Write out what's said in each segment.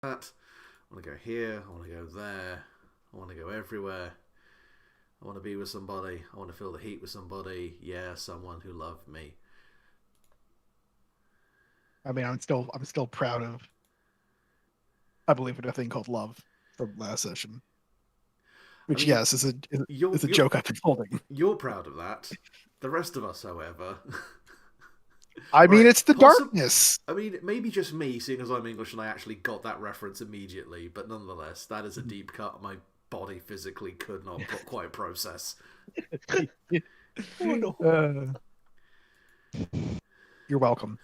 that. I want to go here. I want to go there. I want to go everywhere. I want to be with somebody. I want to feel the heat with somebody. Yeah, someone who loved me. I mean, I'm still proud of. I believe in a thing called love from last session, I which mean, yes you're is a you're joke I've been holding. you're proud of that. The rest of us, however, I all mean, right, it's the darkness. I mean, maybe just me, seeing as I'm English and I actually got that reference immediately. But nonetheless, that is a deep cut my body physically could not quite process. Oh no. Uh, you're welcome.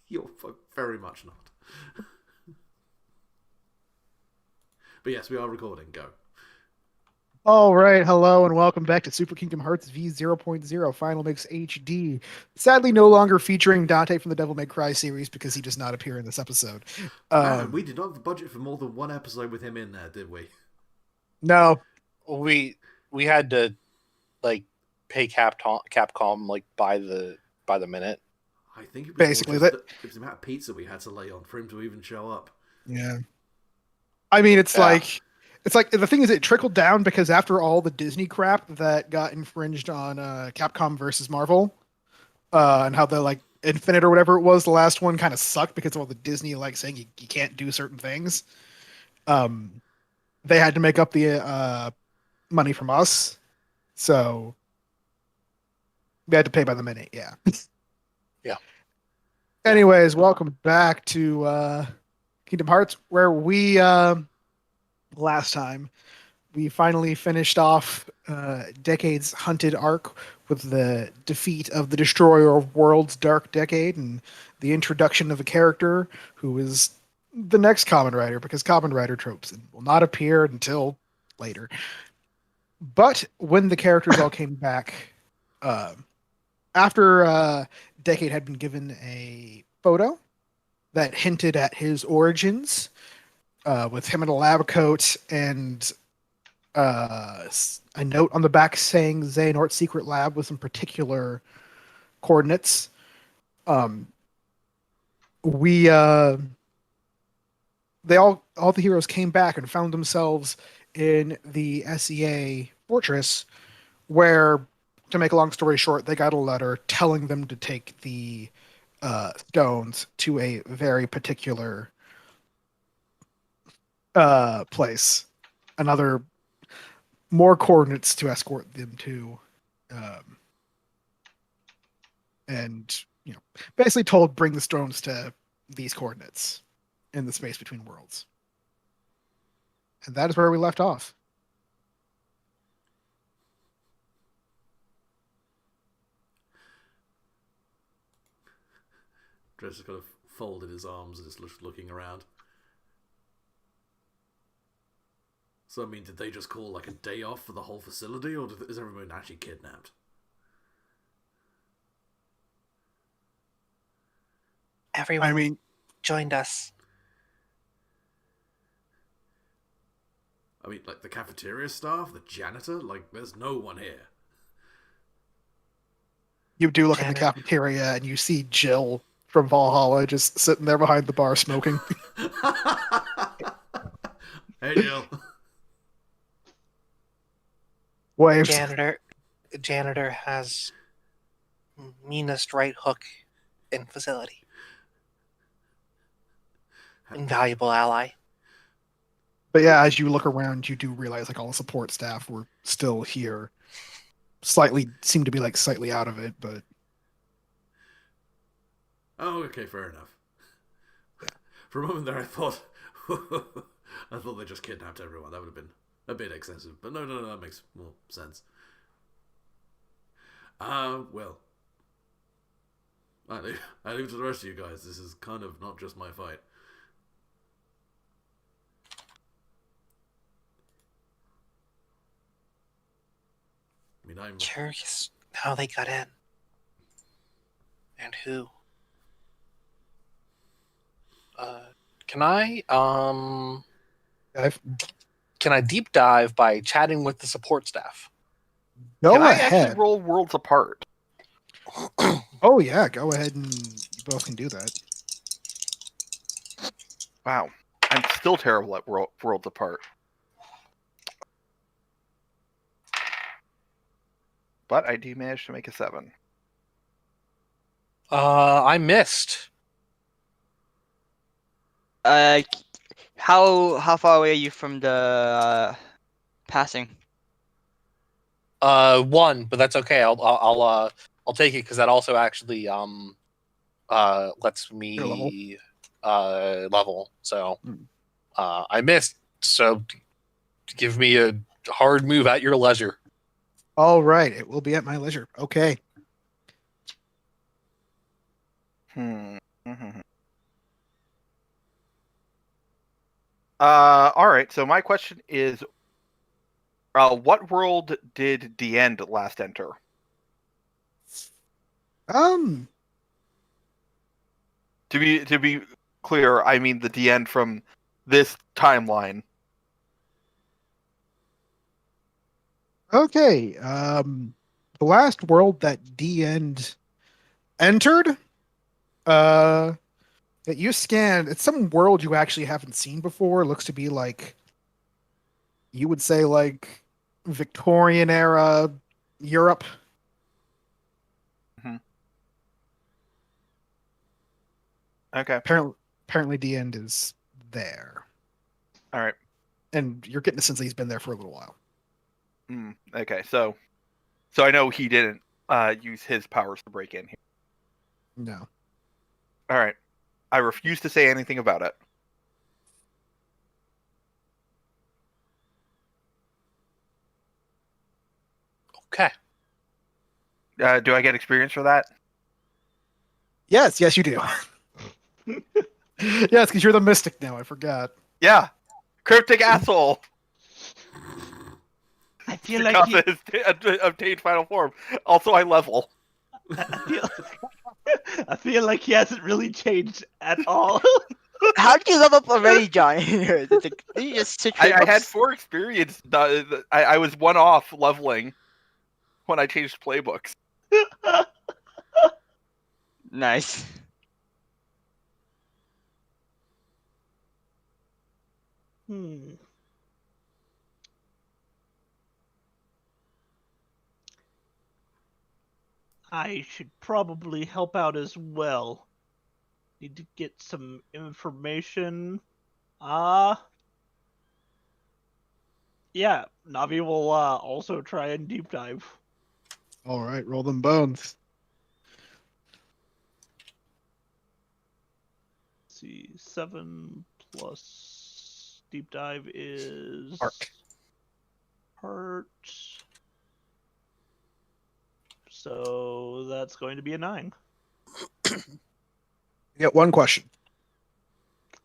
You're very much not. But yes, we are recording. Go. All right, hello and welcome back to Super Kingdom Hearts V 0.0 Final Mix HD. Sadly, no longer featuring Dante from the Devil May Cry series because he does not appear in this episode. Man, we Um, did not have the budget for more than one episode with him in there, did we? no, We had to like pay Capcom like by the minute. I think it was more basically just that. that it was the amount of pizza we had to lay on for him to even show up. Yeah, I mean, Yeah. it's like the thing is, it trickled down because after all the Disney crap that got infringed on Capcom versus Marvel, and how the like Infinite or whatever it was, the last one kind of sucked because of all the Disney like saying you can't do certain things. Um, they had to make up the money from us, so we had to pay by the minute. Yeah. Yeah. Anyways, welcome back to Kingdom Hearts, where we last time we finally finished off Decade's hunted arc with the defeat of the Destroyer of Worlds Dark Decade and the introduction of a character who is the next Kamen Rider, because Kamen Rider tropes will not appear until later. But when the characters all came back, uh, after Decade had been given a photo that hinted at his origins, with him in a lab coat and a note on the back saying Xehanort's secret lab with some particular coordinates. Um, we they all the heroes came back and found themselves in the SEA fortress, where, to make a long story short, they got a letter telling them to take the stones to a very particular place, another more coordinates to escort them to, um, and basically told bring the stones to these coordinates in the space between worlds, and that is where we left off. Dress just kind of folded his arms and just looking around. So, I mean, did they just call like a day off for the whole facility, or is everyone actually kidnapped? I Everyone mean, joined us. I mean, like the cafeteria staff, the janitor, like there's no one here. you do look in the Janitor. cafeteria and you see Jill from Valhalla just sitting there behind the bar smoking. Hey, Jill. Waves. Janitor has meanest right hook in facility. Invaluable ally. But yeah, as you look around, you do realize like all the support staff were still here. Seem to be like slightly out of it, but Oh, okay, fair enough. For a moment there, I thought, I thought they just kidnapped everyone. That would have been a bit excessive, but no, that makes more sense. Well, I leave it to the rest of you guys. This is kind of not just my fight. I mean, I'm Curious how they got in. And who. Can I I've, can I deep dive by chatting with the support staff? go Can I ahead. actually roll worlds apart? Oh yeah, go ahead and you both can do that. Wow. I'm still terrible at worlds apart. But I do manage to make a 7. I missed. How far away are you from the passing? 1, but that's okay. I'll take it because that also actually lets me level. So I missed. So give me a hard move at your leisure. All right, it will be at my leisure. Okay. All right. So my question is, what world did the end last enter? Um. To be clear, I mean the end from this timeline. Okay. The last world that D End entered, that you scanned, it's some world you actually haven't seen before. It looks to be like, you would say, like Victorian era Europe. Okay. Apparently D End is there. All right. And you're getting the sense that he's been there for a little while. Okay. So I know he didn't use his powers to break in here. No. All right. I refuse to say anything about it. Okay. Do I get experience for that? Yes, you do. Yes, because you're the mystic now. I forgot. Yeah. Cryptic asshole. I feel like Because it obtained final form. Also, I level. I feel like he hasn't really changed at all. How did you level up already, John? Did you just switch I had playbooks? 4 experience. I was 1 off leveling when I changed playbooks. Nice. I should probably help out as well. Need to get some information. Yeah, Navi will also try and deep dive. All right, roll them bones. Let's see, 7 plus deep dive is heart. So that's going to be a 9. You get 1 question.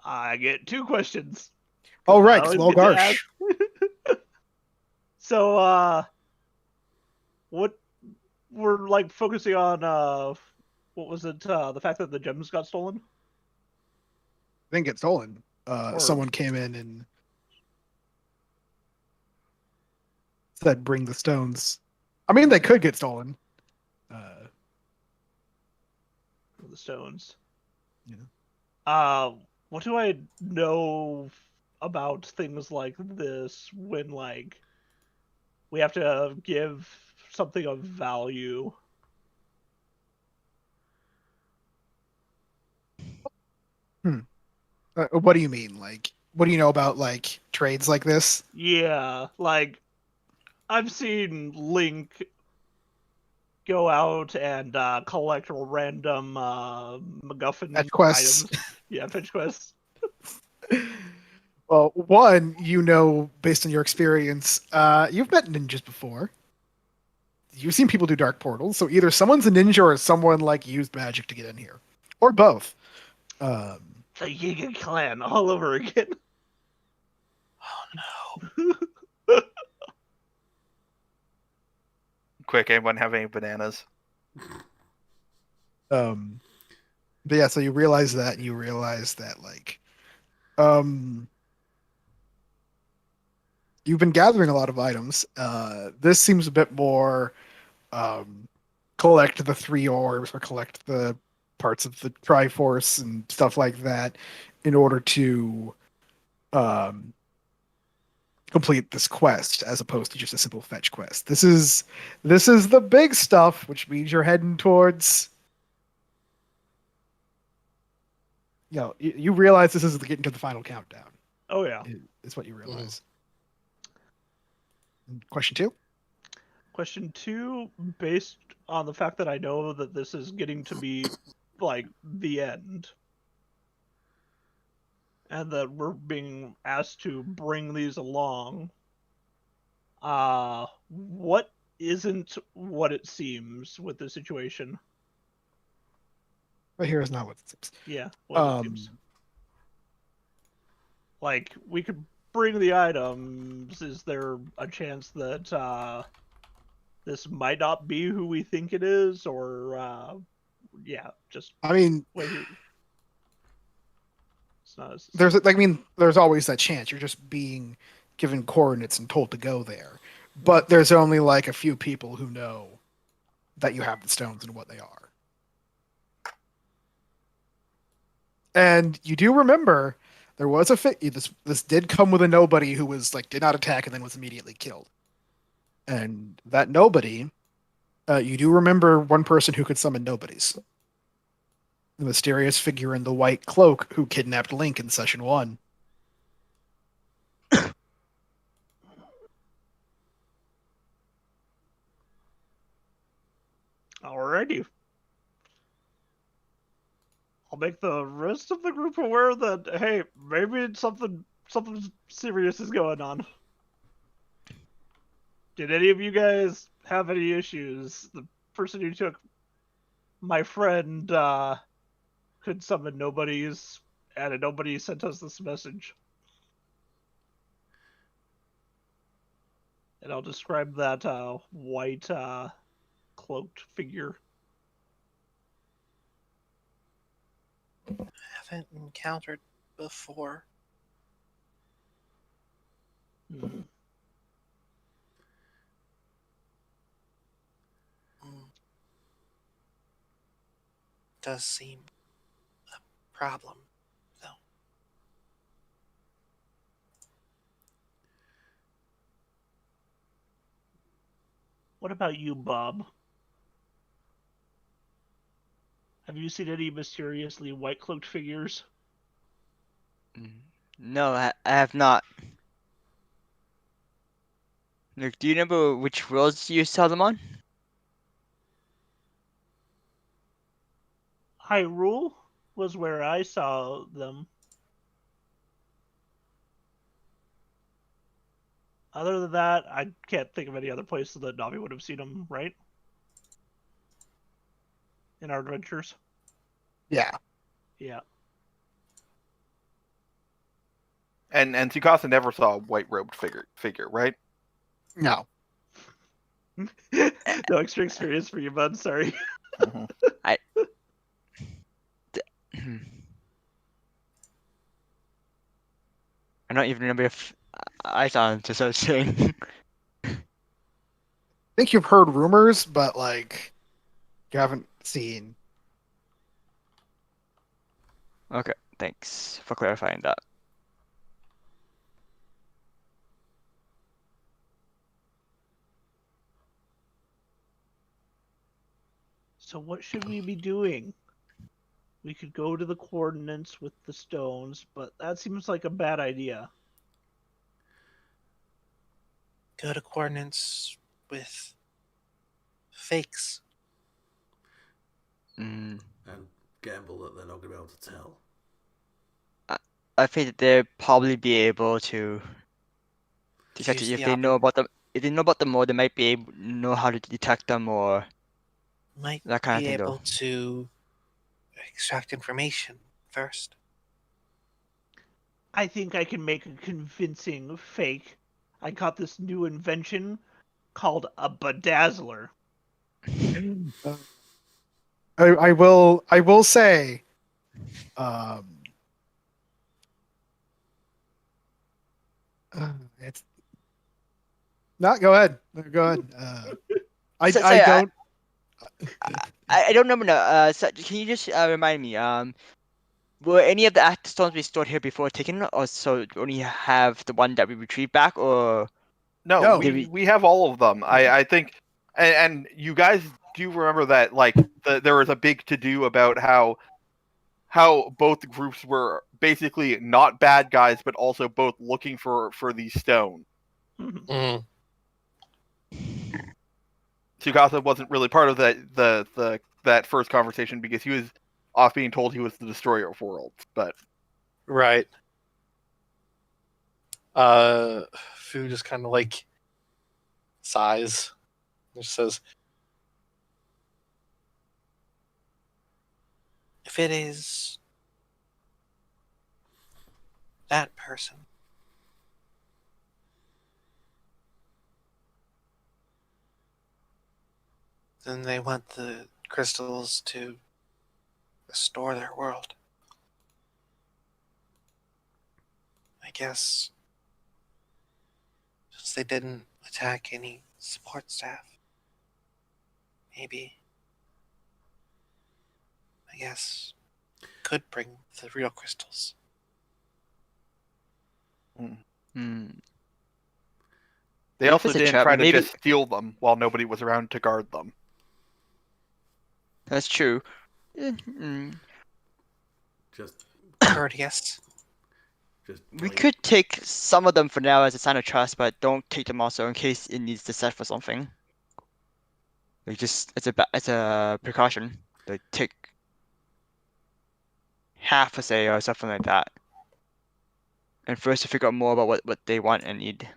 I get 2 questions. Oh, right, I it's always get to Lolgarsh. ask- So, what we're like focusing on, what was it? The fact that the gems got stolen? Didn't get stolen. Or- Someone came in and said, "Bring the stones." I mean, they could get stolen. The stones. Yeah. What do I know about things like this when, like, we have to give something of value? What do you mean? Like, what do you know about like trades like this? Yeah, like, I've seen Link go out and collect random MacGuffin Fetch quests. items. Yeah, fetch quests. Well, one, you know, based on your experience, you've met ninjas before. You've seen people do dark portals, so either someone's a ninja or someone like used magic to get in here, or both. The Yiga clan all over again. Oh no. Quick, anyone have any bananas? But yeah, so you realize that, like, you've been gathering a lot of items. This seems a bit more, collect the 3 orbs or collect the parts of the Triforce and stuff like that in order to um, complete this quest as opposed to just a simple fetch quest. This is the big stuff, which means you're heading towards. You realize this is getting to the final countdown. Oh yeah. Is what you realize. Question 2. Question 2, based on the fact that I know that this is getting to be like the end, and that we're being asked to bring these along. What isn't what it seems with the situation? But here is not what it seems. Yeah, what it seems. Like, we could bring the items. Is there a chance that this might not be who we think it is, or yeah, just I mean, wait here. It's not as there's always that chance. You're just being given coordinates and told to go there. But there's only like a few people who know that you have the stones and what they are. And you do remember there was this did come with a nobody who was like did not attack and then was immediately killed. And that nobody, you do remember one person who could summon nobodies. The mysterious figure in the white cloak who kidnapped Link in session 1. Alrighty. I'll make the rest of the group aware that, hey, maybe something serious is going on. Did any of you guys have any issues? The person who took my friend could summon nobodies, and nobody sent us this message. And I'll describe that white cloaked figure. Haven't encountered before. Hmm. Does seem a problem, though. What about you, Bob? Have you seen any mysteriously white-cloaked figures? No, I have not. Look, do you remember which worlds you saw them on? Hyrule was where I saw them. Other than that, I can't think of any other places that Navi would have seen them, right? In our adventures. Yeah. Yeah. And Tsukasa never saw a white robed figure, right? No. No extra experience for you, bud. Sorry. I don't even remember if I saw them, just so saying. I think you've heard rumors, but like you haven't seen. Okay, thanks for clarifying that. So what should we be doing? We could go to the coordinates with the stones, but that seems like a bad idea. Go to coordinates with fakes. Mm, And gamble that they're not going to be able to tell. I think that they'll probably be able to detect it Use if the they know about them. If they know about them more, they might be able know how to detect them or Might that kind of be thing, though. able to extract information first. I think I can make a convincing fake. I got this new invention called a bedazzler. I will say, it's not. Go ahead. Go ahead. I don't. I don't remember now. So can you just remind me? Will any of the active stones be stored here before taking, or so only have the one that we retrieve back, or No, No. we have all of them. I think, and you guys do remember that like there was a big to do about how both groups were basically not bad guys, but also both looking for these stones. Mm. Tsukasa wasn't really part of that first conversation because he was off being told he was the destroyer of worlds. But Right. Fu just kind of like sighs. Just says, If it is that person, then they want the crystals to restore their world. I guess since they didn't attack any support staff, maybe, I guess, could bring the real crystals. hmm. they If also it's a didn't trap, try to maybe- just steal them while nobody was around to guard them. That's true. Mm. Just, Courteous. We play- could take some of them for now as a sign of trust, but don't take them also in case it needs to set for something. Like just it's a precaution. Like take half a say or something like that. And first to figure out more about what they want and need.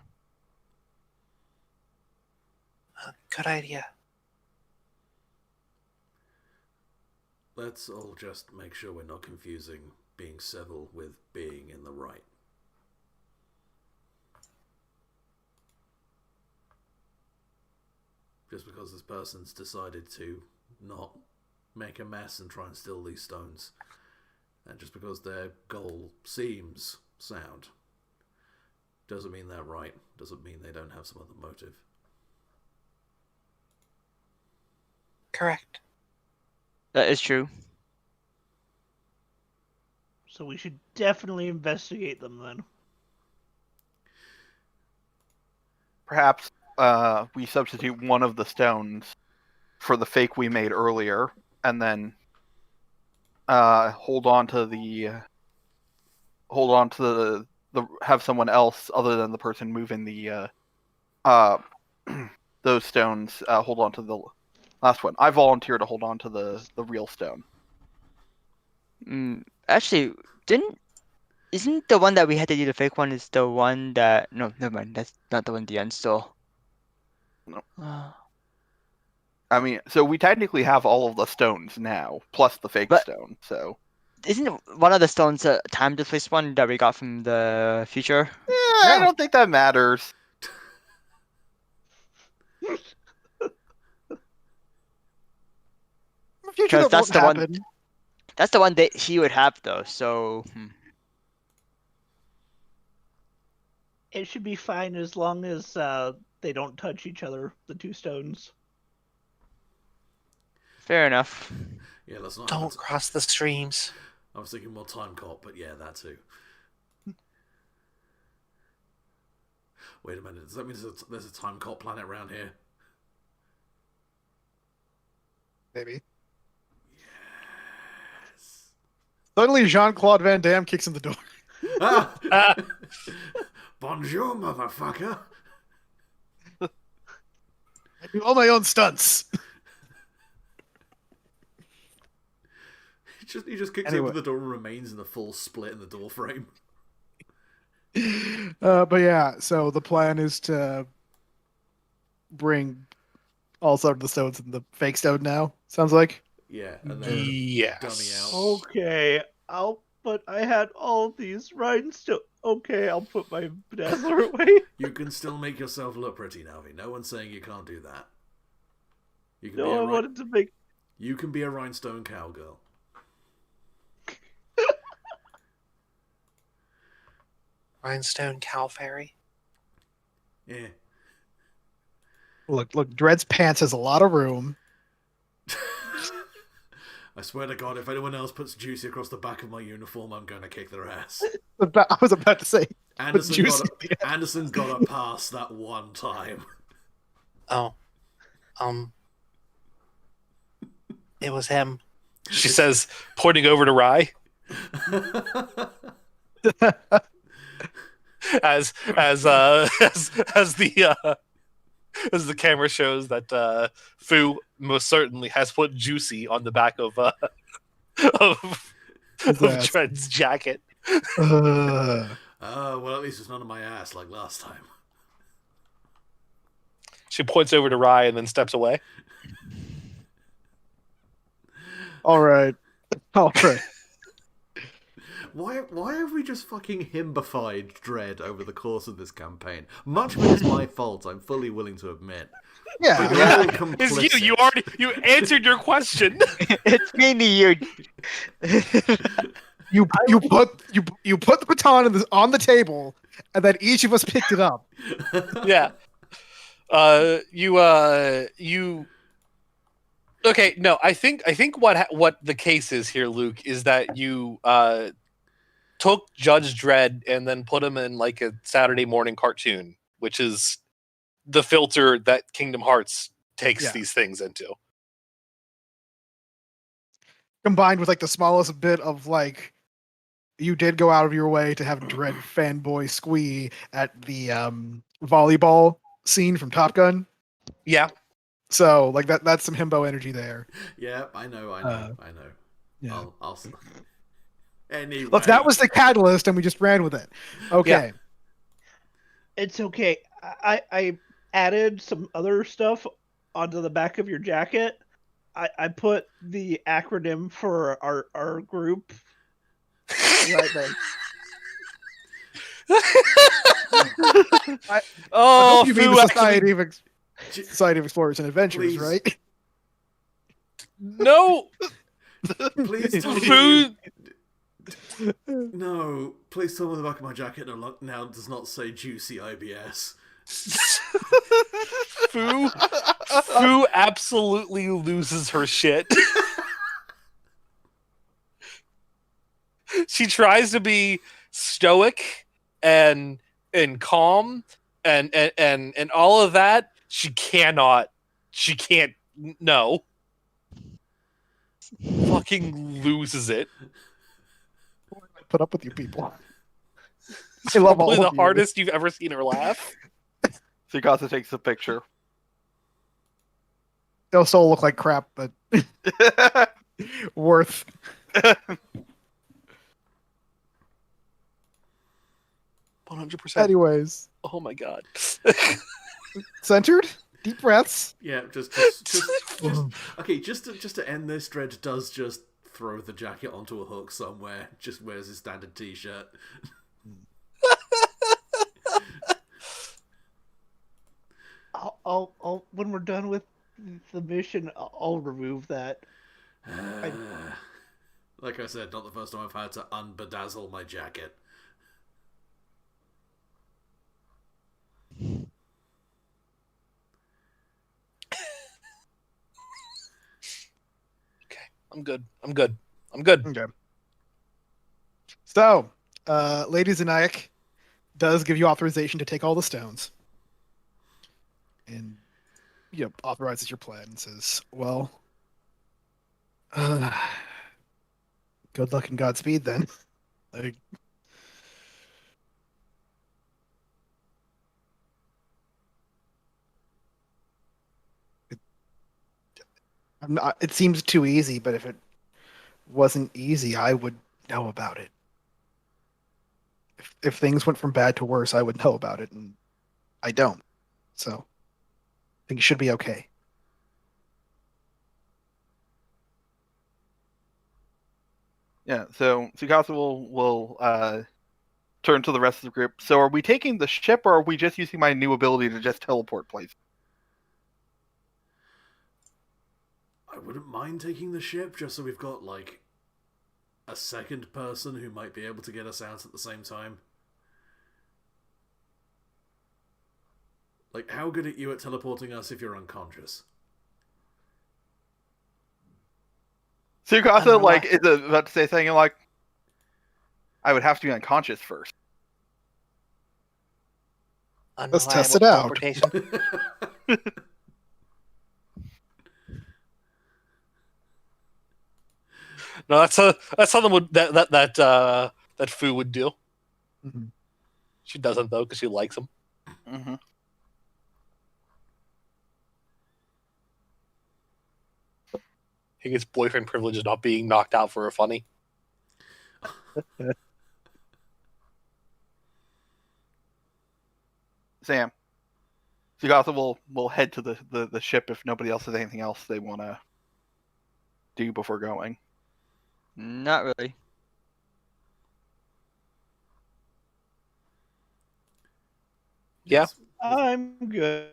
Good idea. Let's all just make sure we're not confusing being civil with being in the right. Just because this person's decided to not make a mess and try and steal these stones, and just because their goal seems sound, doesn't mean they're right, doesn't mean they don't have some other motive. Correct. That is true. So we should definitely investigate them then. Perhaps we substitute one of the stones for the fake we made earlier, and then hold on to the have someone else other than the person moving the those stones hold on to the last one. I volunteer to hold on to the real stone. Actually, isn't the one that we had to do the fake one is the one that no, never mind. That's not the one the end stole. No. Uh, I mean, so we technically have all of the stones now, plus the fake But- stone. So isn't one of the stones a time displaced one that we got from the future? I don't think that matters. In the future, that that's won't the one- happen. That's the one that he would have though. So It should be fine as long as they don't touch each other, the two stones. fair enough. yeah, let's not. Don't cross the streams. I was thinking more time cop, but yeah, that too. Wait a minute, does that mean there's a time cop planet around here? Maybe. Yes. Suddenly, Jean-Claude Van Damme kicks in the door. Ah! Bonjour, motherfucker. I do all my own stunts. He just kicks Anyway. open the door and remains in the full split in the door frame. But yeah, so the plan is to bring all sorts of the stones in the fake stone now. Sounds like. Yeah, and then yes. dummy out. Okay, but I had all these rhinestones. Okay, I'll put my bedazzler away. You can still make yourself look pretty, Navi. No one's saying you can't do that. You can No, I wanted to make. You can be a rhinestone cowgirl. Rhinestone Cow Fairy. Yeah. Look, Dred's pants has a lot of room. I swear to God, if anyone else puts Juicy across the back of my uniform, I'm going to kick their ass. I was about to say. Anderson Juicy. got a pass that one time. Oh, it was him. She says, pointing over to Rye. as the camera shows that Fu most certainly has put Juicy on the back of of Trent's jacket. Well, at least it's not on my ass like last time. She points over to Rye and then steps away. All right. Why have we just fucking himbified Dredd over the course of this campaign? Much of it is my fault, I'm fully willing to admit. Yeah. We're all It's complicit. you answered your question. It's mainly you. You put the baton on the table, and then each of us picked it up. Yeah. You. Okay, no, I think what the case is here, Luke, is that you took Judge Dredd and then put him in like a Saturday morning cartoon, which is the filter that Kingdom Hearts takes these things into. Combined with like the smallest bit of like, you did go out of your way to have Dredd fanboy squee at the volleyball scene from Top Gun. Yeah. So like that's some himbo energy there. Yeah, I know. Yeah. I'll... Anyway. Look, that was the catalyst, and we just ran with it. Okay. Yeah. It's okay. I added some other stuff onto the back of your jacket. I put the acronym for our group right there. I Oh, hope you mean Fu the actually- Society of Explorers and Adventurers, Please. right? No. Please tell Fu. me... No, please tell me the back of my jacket now does not say Juicy IBS. Fu absolutely loses her shit. She tries to be stoic and calm and all of that. She cannot. She can't. No. Fucking loses it. Put up with you people. I love all Probably the of you. hardest you've ever seen her laugh. Sugasa takes a picture. They'll still look like crap, but worth. 100%. Anyways, Oh my god. centered. Deep breaths. Yeah, just okay. Just to end this, Dredd does just throw the jacket onto a hook somewhere. Just wears his standard T-shirt. I'll when we're done with the mission, I'll remove that. Like I said, not the first time I've had to unbedazzle my jacket. I'm good. Okay. So, Lady Zanayak does give you authorization to take all the stones. And authorizes your plan and says, well, good luck and Godspeed then. Like, it seems too easy, but if it wasn't easy, I would know about it. If things went from bad to worse, I would know about it, and I don't. So, I think it should be okay. Yeah, so Sugasa will turn to the rest of the group. So are we taking the ship, or are we just using my new ability to just teleport places? I wouldn't mind taking the ship, just so we've got, like, a second person who might be able to get us out at the same time. Like, how good are you at teleporting us if you're unconscious? Tsukasa, like, is about to say something like, I would have to be unconscious first. Let's test Unreliable it out. teleportation. No, that's something that Fu would do. Mhm. She doesn't though because she likes him. Mm-hmm. He gets boyfriend privilege of not being knocked out for a funny. Sam. Tsukasa will head to the ship if nobody else has anything else they want to do before going. Not really. Yeah. Yes. I'm good.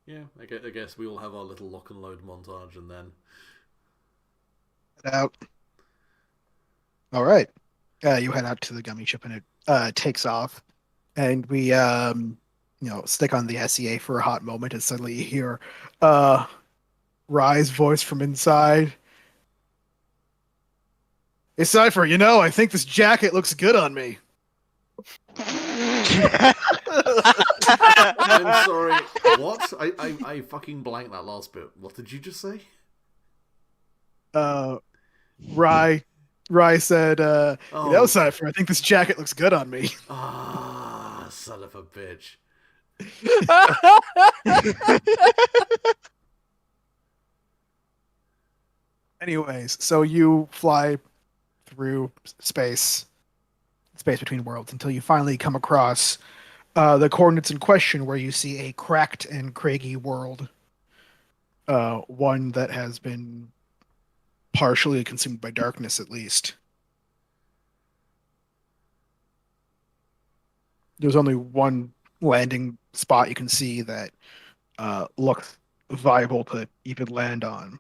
Yeah, I guess we all have our little lock and load montage, and then Head out. All right. You head out to the gummy ship, and it takes off. And we, stick on the SEA for a hot moment, and suddenly you hear Rye's voice from inside. Hey, Cypher, I think this jacket looks good on me. I'm sorry. What? I fucking blanked that last bit. What did you just say? Rye said, Cypher, I think this jacket looks good on me. Ah, son of a bitch. Anyways, so you fly through space between worlds, until you finally come across the coordinates in question, where you see a cracked and craggy world, one that has been partially consumed by darkness, at least. There's only one landing spot you can see that looks viable to even land on.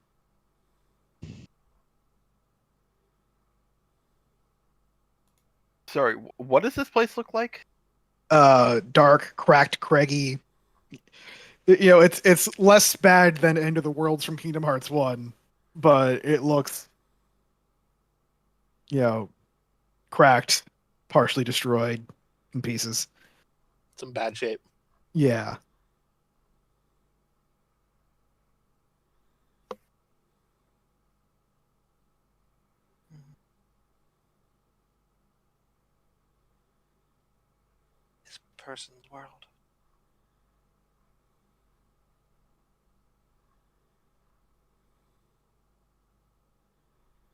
Sorry, what does this place look like? Dark, cracked, craggy. It's less bad than End of the Worlds from Kingdom Hearts 1, but it looks, cracked, partially destroyed in pieces. It's in bad shape. Yeah. This person's world.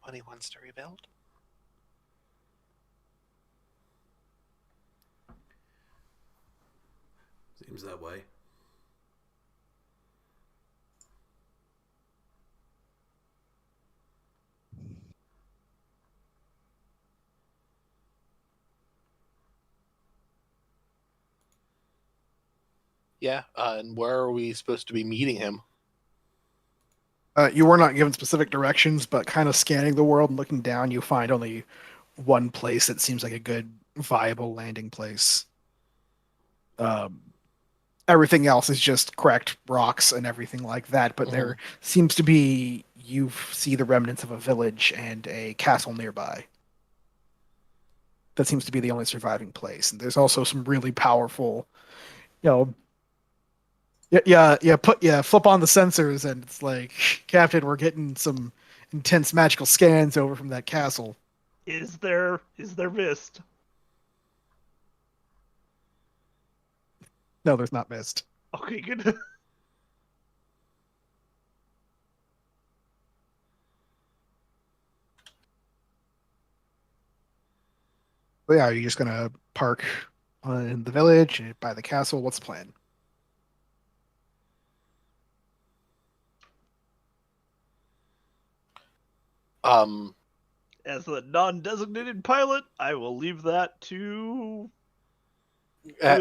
When he wants to rebuild. Seems that way. Yeah, and where are we supposed to be meeting him? You were not given specific directions, but kind of scanning the world and looking down, you find only one place that seems like a good, viable landing place. Um, Everything else is just cracked rocks and everything like that, but there seems to be, you see the remnants of a village and a castle nearby. That seems to be the only surviving place. And there's also some really powerful, you know, flip on the sensors, and it's like, Captain, we're getting some intense magical scans over from that castle. Is there mist? No, there's not mist. Okay, good. But yeah, are you just gonna park in the village by the castle? What's the plan? As the non-designated pilot, I will leave that to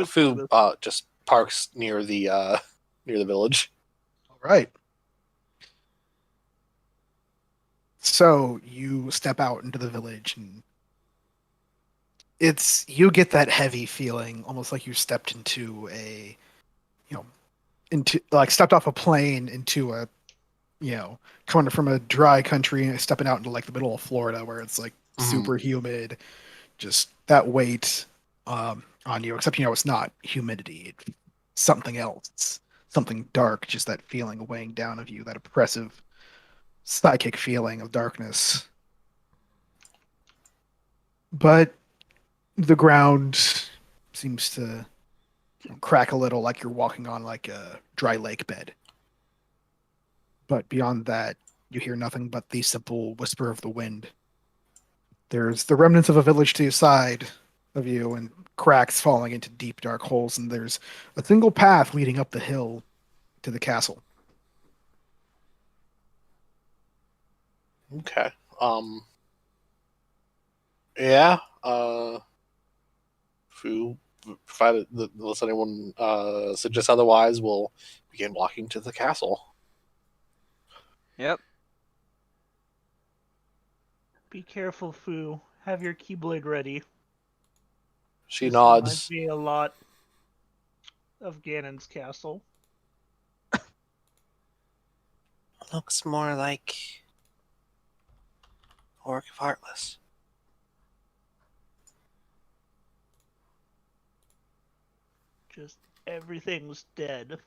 Fu just parks near the village. All right. So you step out into the village, and you get that heavy feeling, almost like you stepped into stepped off a plane into a, coming from a dry country and stepping out into like the middle of Florida where it's like super humid, just that weight on you. Except it's not humidity, it's something else. It's something dark, just that feeling weighing down of you, that oppressive psychic feeling of darkness. But the ground seems to crack a little, like you're walking on like a dry lake bed. But beyond that, you hear nothing but the simple whisper of the wind. There's the remnants of a village to the side of you, and cracks falling into deep, dark holes, and there's a single path leading up the hill to the castle. Okay. Yeah. Fu, provided unless anyone suggests otherwise, we'll begin walking to the castle. Yep. Be careful, Fu. Have your keyblade ready. She This reminds nods. me a lot of Ganon's castle. Looks more like Orc of Heartless. Just everything's dead.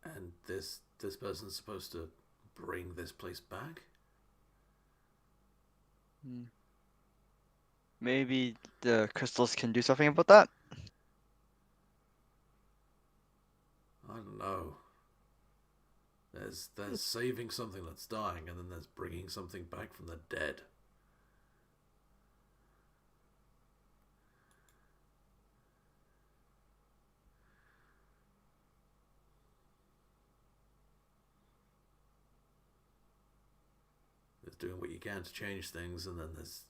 And this person's supposed to bring this place back? Maybe the crystals can do something about that. I don't know. There's saving something that's dying, and then there's bringing something back from the dead. There's doing what you can to change things, and then there's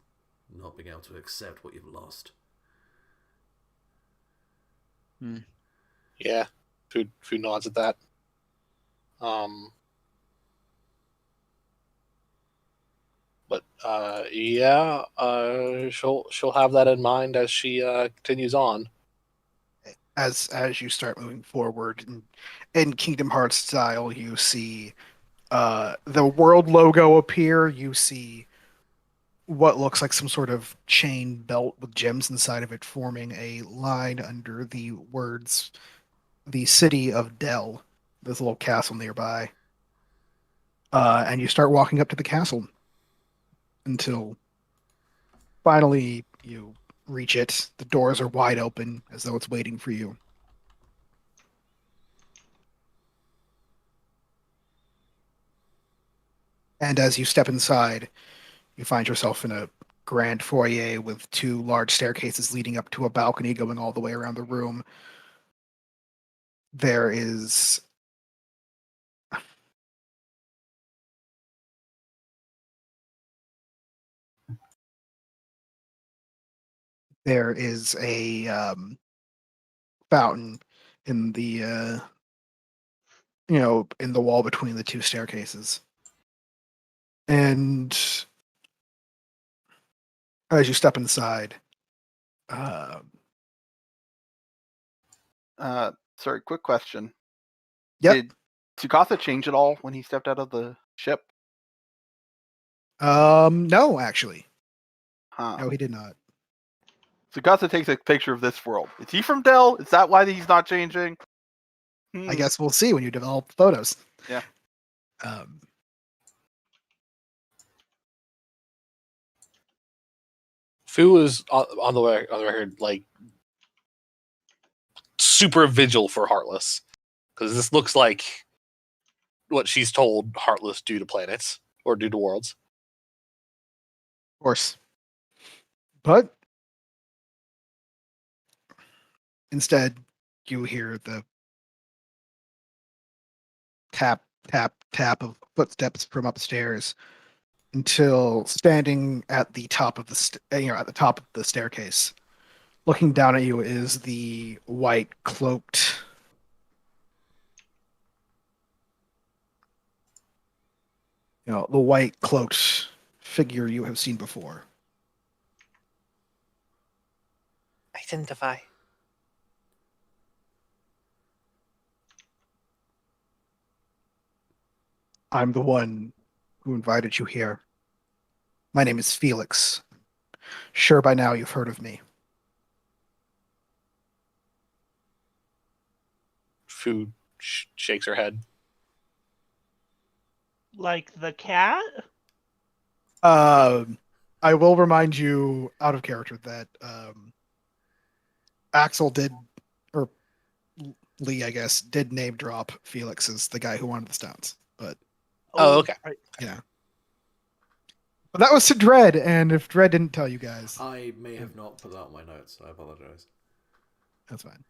not being able to accept what you've lost. Yeah. Fu nods at that. But yeah, she'll have that in mind as she continues on. As you start moving forward in Kingdom Hearts style, you see the world logo appear. You see what looks like some sort of chain belt with gems inside of it forming a line under the words "the city of Dell." There's a little castle nearby, and you start walking up to the castle until finally you reach it. The doors are wide open as though it's waiting for you. And as you step inside, you find yourself in a grand foyer with two large staircases leading up to a balcony going all the way around the room. There is a fountain in the in the wall between the two staircases. And as you step inside, Sorry, quick question. yep. Did Tsukasa change at all when he stepped out of the ship? No, actually. Huh. No, he did not. Tsukasa takes a picture of this world. Is he from Dell? Is that why he's not changing? I guess we'll see when you develop photos. Yeah. Fu is on the record like super vigil for Heartless, because this looks like what she's told Heartless do to planets or do to worlds. Of course. But instead, you hear the tap, tap, tap of footsteps from upstairs until standing at the top of the staircase, looking down at you is the white cloaked figure you have seen before. Identify. I'm the one who invited you here. My name is Felix. Sure, by now you've heard of me. Food shakes her head. Like the cat? I will remind you, out of character, that Axel did, or Lee, I guess, did name drop Felix as the guy who wanted the stones. But Oh, okay. Right. yeah. But that was to Dredd, and if Dredd didn't tell you guys, I may have not put that on my notes. I apologize. that's fine.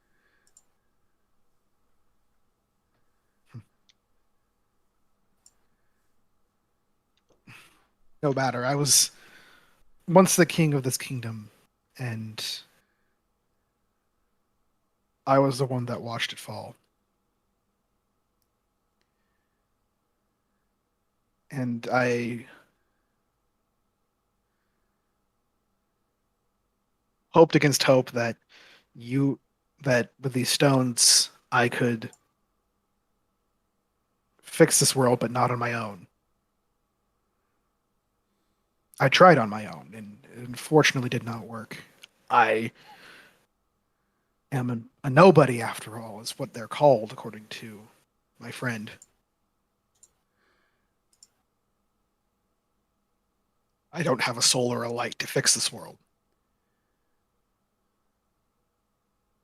No matter. I was once the king of this kingdom, and I was the one that watched it fall. And I hoped against hope that with these stones I could fix this world, but not on my own. I tried on my own, and it unfortunately did not work. I am a nobody, after all, is what they're called, according to my friend. I don't have a soul or a light to fix this world.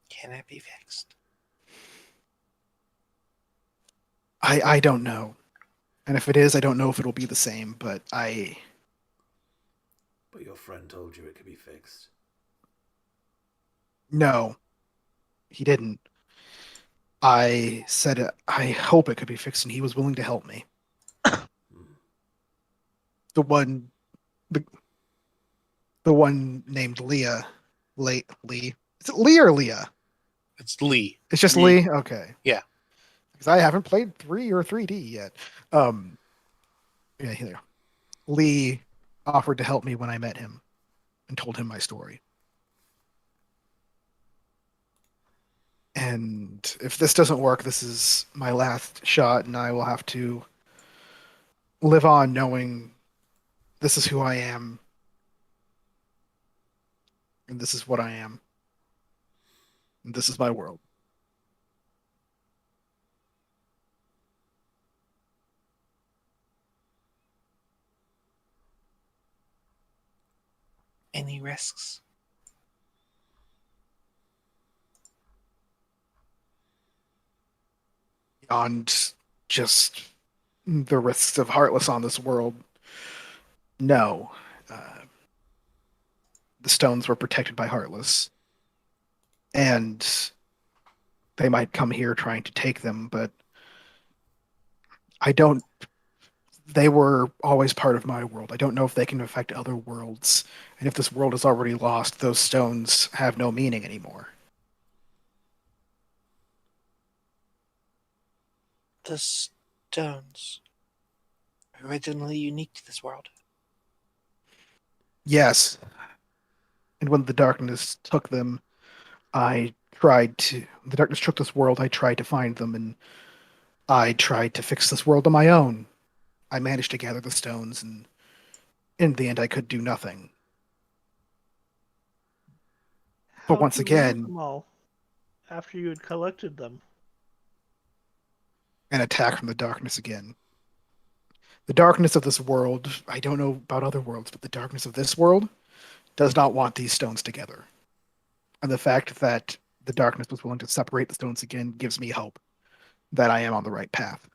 Can it be fixed? I don't know. And if it is, I don't know if it'll be the same, but But your friend told you it could be fixed. No, he didn't. I said I hope it could be fixed, and he was willing to help me. The one named Leah. Lee. Is it Lee or Leah? It's Lee. It's just Lee. Lee? Okay. Yeah. Because I haven't played 3 or 3D yet. Yeah, here. Lee offered to help me when I met him and told him my story. And if this doesn't work, this is my last shot, and I will have to live on knowing this is who I am. And this is what I am. And this is my world. Any risks? Beyond just the risks of Heartless on this world, no. The stones were protected by Heartless. And they might come here trying to take them, but they were always part of my world. I don't know if they can affect other worlds. And if this world is already lost, those stones have no meaning anymore. The stones. Originally unique to this world. Yes. And when the darkness took them, the darkness took this world, I tried to find them, and I tried to fix this world on my own. I managed to gather the stones, and in the end, I could do nothing. But How'd once you lose again, them all after you had collected them? an attack from the darkness again. The darkness of this world, I don't know about other worlds, but the darkness of this world does not want these stones together. And the fact that the darkness was willing to separate the stones again gives me hope that I am on the right path.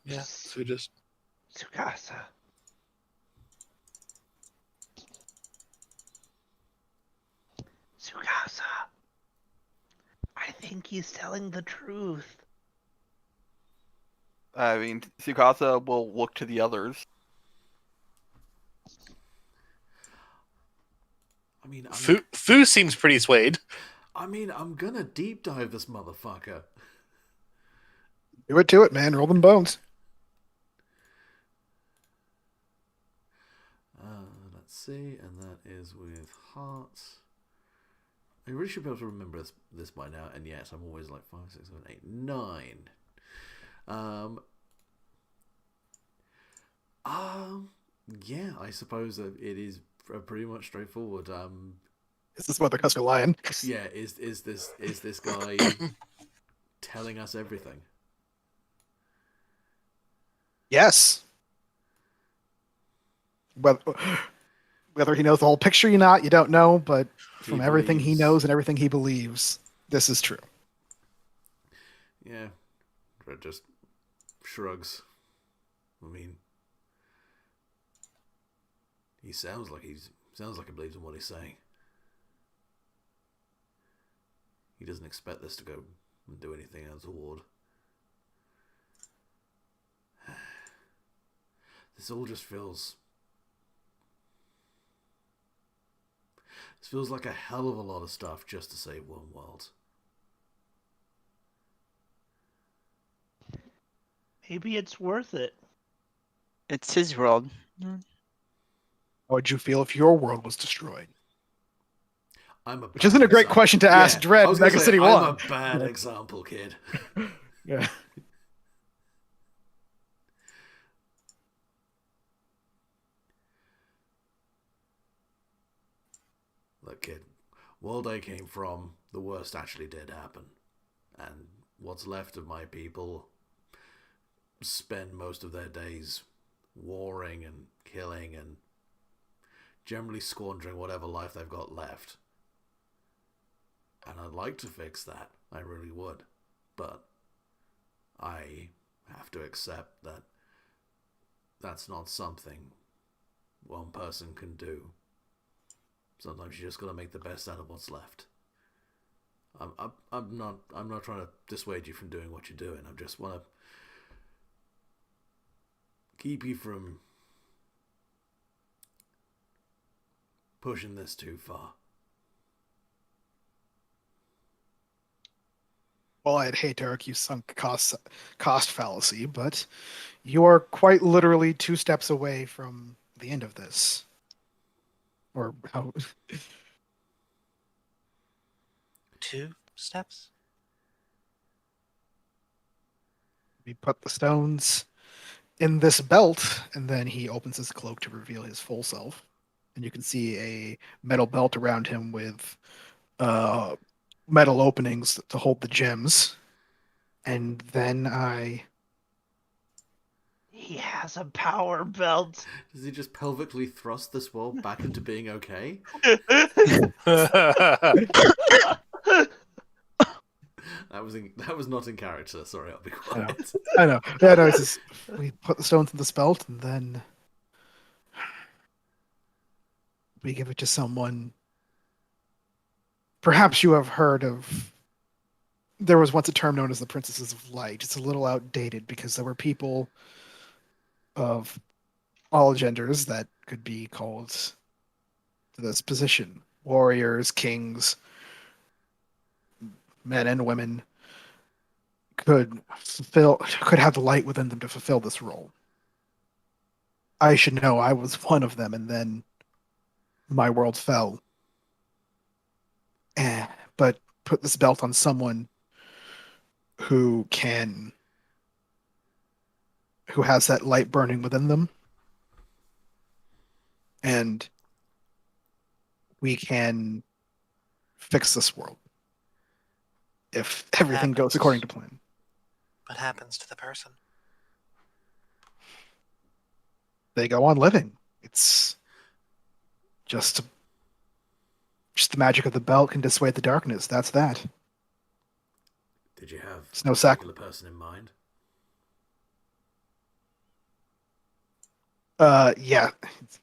Yeah. So just Tsukasa. Tsukasa. I think he's telling the truth. I mean, Tsukasa will look to the others. I mean, Fu seems pretty swayed. I'm gonna deep dive this motherfucker. Do it, man. Roll them bones. Let's see, and that is with hearts. I really should be able to remember this by now, and yes, I'm always like 5, 6, 7, 8, 9. Yeah, I suppose that it is pretty much straightforward. Is this Mother Custer Lion? Yeah, is this guy telling us everything? Yes. Whether he knows the whole picture or not, you don't know, but from everything he knows and everything he believes, this is true. Yeah, Red just shrugs. I mean, he sounds like he believes in what he's saying. He doesn't expect this to go and do anything untoward. This all just feels... This feels like a hell of a lot of stuff just to save one world. Maybe it's worth it. It's his world. How would you feel if your world was destroyed? Which isn't a great question to ask Dread in Mega City 1. I'm a bad example, kid. Yeah. Look, kid, world I came from, the worst actually did happen. And what's left of my people spend most of their days warring and killing and generally squandering whatever life they've got left. And I'd like to fix that. I really would. But I have to accept that that's not something one person can do. Sometimes you just got to make the best out of what's left. I'm not trying to dissuade you from doing what you're doing. I just want to keep you from pushing this too far. Well, I'd hate to argue sunk cost fallacy, but you are quite literally 2 steps away from the end of this. Or how? 2 steps? We put the stones in this belt, and then he opens his cloak to reveal his full self. And you can see a metal belt around him with metal openings to hold the gems. And then He has a power belt. Does he just pelvically thrust this world back into being okay? That was not in character. Sorry, I'll be quiet. I know. Yeah, no, it's just, we put the stones in this belt, and then we give it to someone. Perhaps you have heard of. There was once a term known as the Princesses of Light. It's a little outdated because there were people of all genders that could be called to this position: warriors, kings, men and women could have the light within them to fulfill this role. I should know I was one of them, and then my world fell. But put this belt on someone who has that light burning within them, and we can fix this world if everything goes according to plan. What happens to the person? They go on living. It's just the magic of the belt can dissuade the darkness. That's that. Did you have It's no a particular person in mind? Yeah.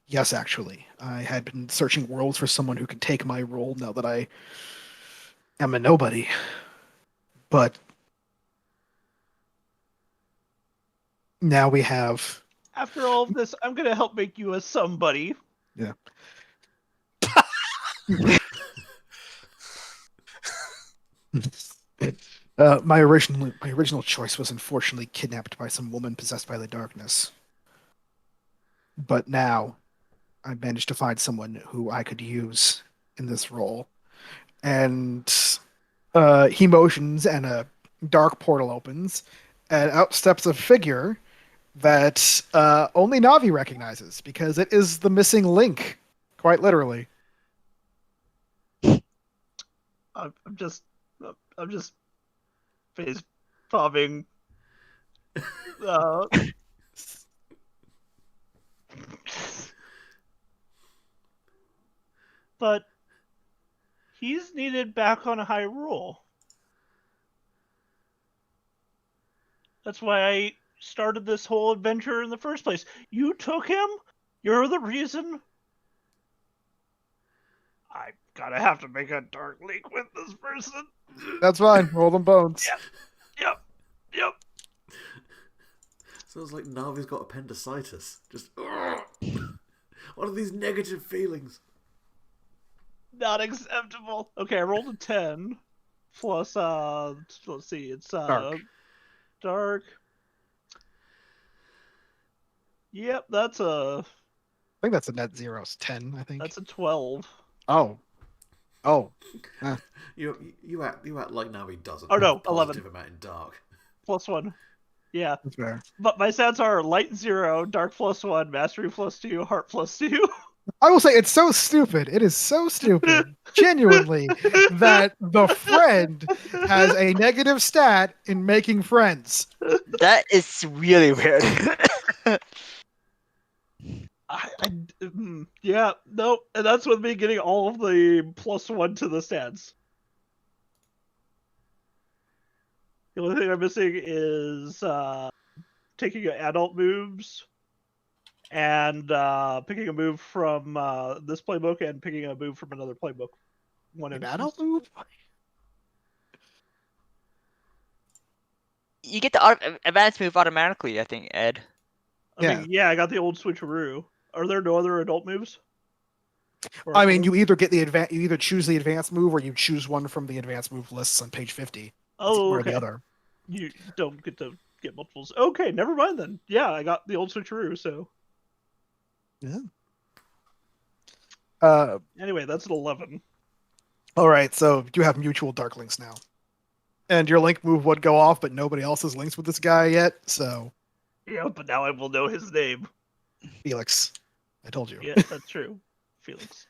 Yes, actually. I had been searching worlds for someone who could take my role now that I am a nobody. But now we have... After all of this, I'm going to help make you a somebody. Yeah. My original choice was unfortunately kidnapped by some woman possessed by the darkness. But now I managed to find someone who I could use in this role. And he motions, and a dark portal opens, and out steps a figure that only Navi recognizes because it is the missing link, quite literally. I'm just face palming. Uh, but he's needed back on Hyrule. That's why I started this whole adventure in the first place. You took him? You're the reason? I gotta have to make a dark link with this person. That's fine. Roll them bones. Yep. Sounds like Navi's got appendicitis. Just what are these negative feelings? Not acceptable. Okay, I rolled a 10 plus let's see, it's dark. Yep, I think that's a net zero. It's 10, I think. that's a 12. Oh. You act like Navi doesn't. Oh, no, have a 11. positive amount in dark. Plus 1. Yeah. That's fair. But my stats are light 0, dark plus 1, mastery plus 2, heart plus 2. I will say it's so stupid. It is so stupid, genuinely, that the friend has a negative stat in making friends. That is really weird. Yeah, no, and that's with me getting all of the plus 1 to the stats. The only thing I'm missing is taking adult moves and picking a move from this playbook and picking a move from another playbook. An adult move? You get the advanced move automatically, I think, Ed. I mean, yeah, I got the old switcheroo. Are there no other adult moves? I mean, you either you either choose the advanced move or you choose one from the advanced move lists on page 50. Oh, or okay. the other. You don't get to get multiples. Okay, never mind then. Yeah, I got the old switcheroo, so. Yeah. Anyway, that's an 11. All right, so you have mutual dark links now. And your link move would go off, but nobody else has links with this guy yet, so. Yeah, but now I will know his name. Felix. I told you. Yeah, that's true. Felix.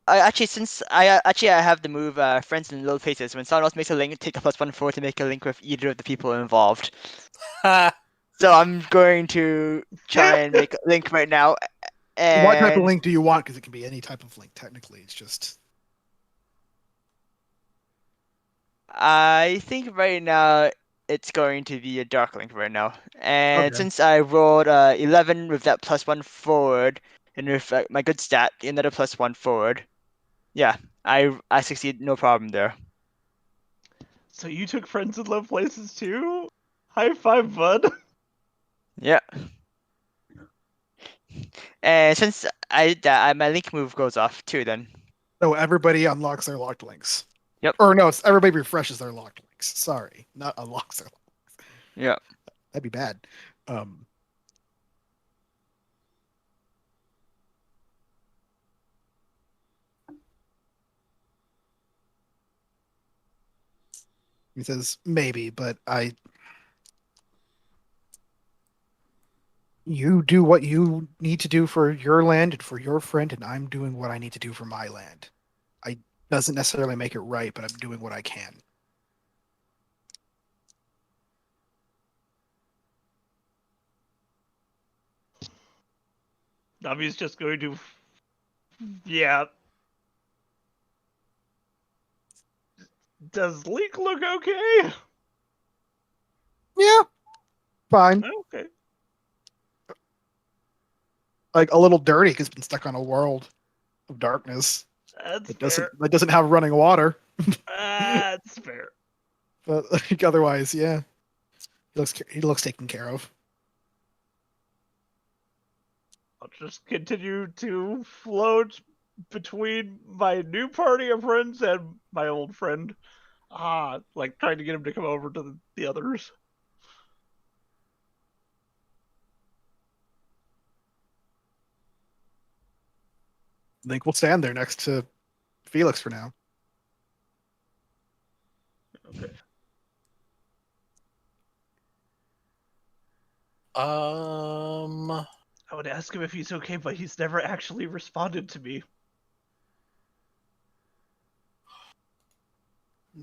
I have the move friends in low places. When someone else makes a link, take a +1/4 to make a link with either of the people involved. So I'm going to try and make a link right now. And What type of link do you want? Because it can be any type of link, technically. It's just. I think right now it's going to be a dark link right now. And Okay. since I rolled 11 with that +1 forward, and with my good stat, another +1 forward, yeah, I succeed, no problem there. So you took friends in low places too? High five, bud. Yeah. And since I did that, my link move goes off too then. So everybody unlocks their locked links. Yep. Or no, everybody refreshes their locked links. Sorry, not unlocks their locked links. Yeah. That'd be bad. He says maybe, but you do what you need to do for your land and for your friend, and I'm doing what I need to do for my land. I doesn't necessarily make it right, but I'm doing what I can. Navi's just going to. Yeah. Does Link look okay? Yeah, fine. Okay. Like a little dirty because it's been stuck on a world of darkness. That's It fair. doesn't have running water. That's fair. But like otherwise, yeah, he looks taken care of. I'll just continue to float between my new party of friends and my old friend. Like trying to get him to come over to the others. I think we'll stand there next to Felix for now. Okay. I would ask him if he's okay, but he's never actually responded to me.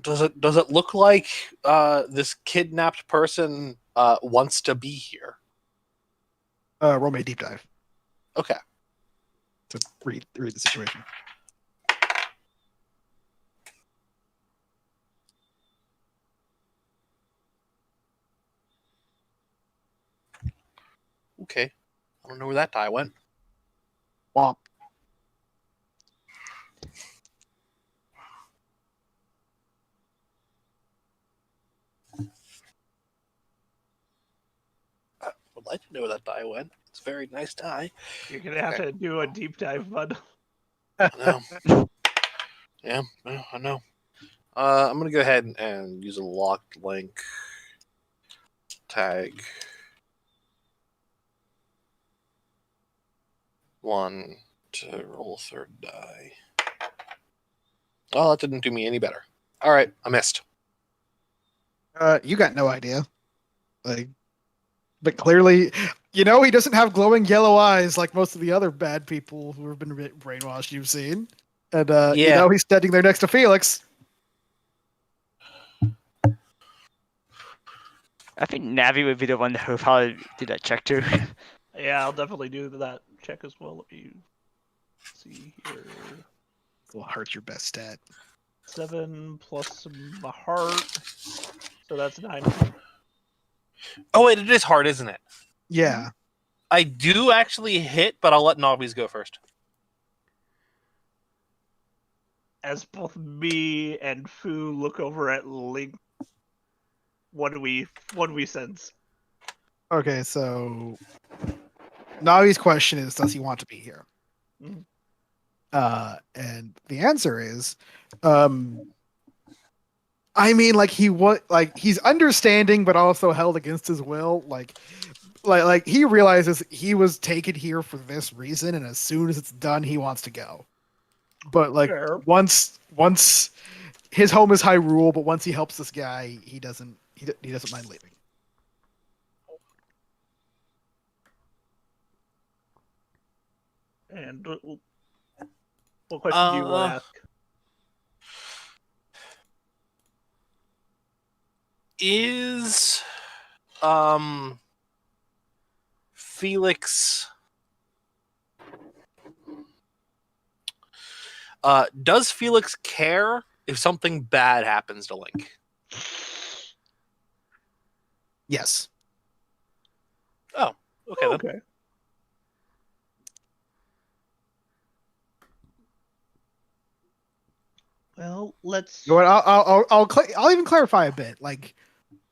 Does it look like this kidnapped person wants to be here? Roll me a deep dive Okay. to read the situation. Okay. I don't know where that die went. Womp. I would like to know where that die went. It's a very nice die. You're gonna have to do a deep dive, bud. I know. Yeah, I know. I'm gonna go ahead and use a locked link tag. 1 to roll a third die. Oh, that didn't do me any better. All right, I missed. You got no idea. Like, but clearly, he doesn't have glowing yellow eyes like most of the other bad people who have been brainwashed you've seen. And Yeah. he's standing there next to Felix. I think Navi would be the one who probably do that check too. Yeah, I'll definitely do that check as well. Let me see here. Will hurt your best stat. 7 plus my heart. So that's 9. Oh wait, it is hard, isn't it? Yeah. I do actually hit, but I'll let Nobbies go first. As both me and Fu look over at Link, what do we sense? Okay, so Navi's question is, does he want to be here? Mhm. And the answer is, I mean, like he's understanding, but also held against his will. Like he realizes he was taken here for this reason, and as soon as it's done, he wants to go. But like Fair. once his home is Hyrule, but once he helps this guy, he doesn't mind leaving. And what question do you want to ask? Is Felix does Felix care if something bad happens to Link? Yes. Oh, okay then. Okay. Well, let's. You know what, I'll even clarify a bit. Like,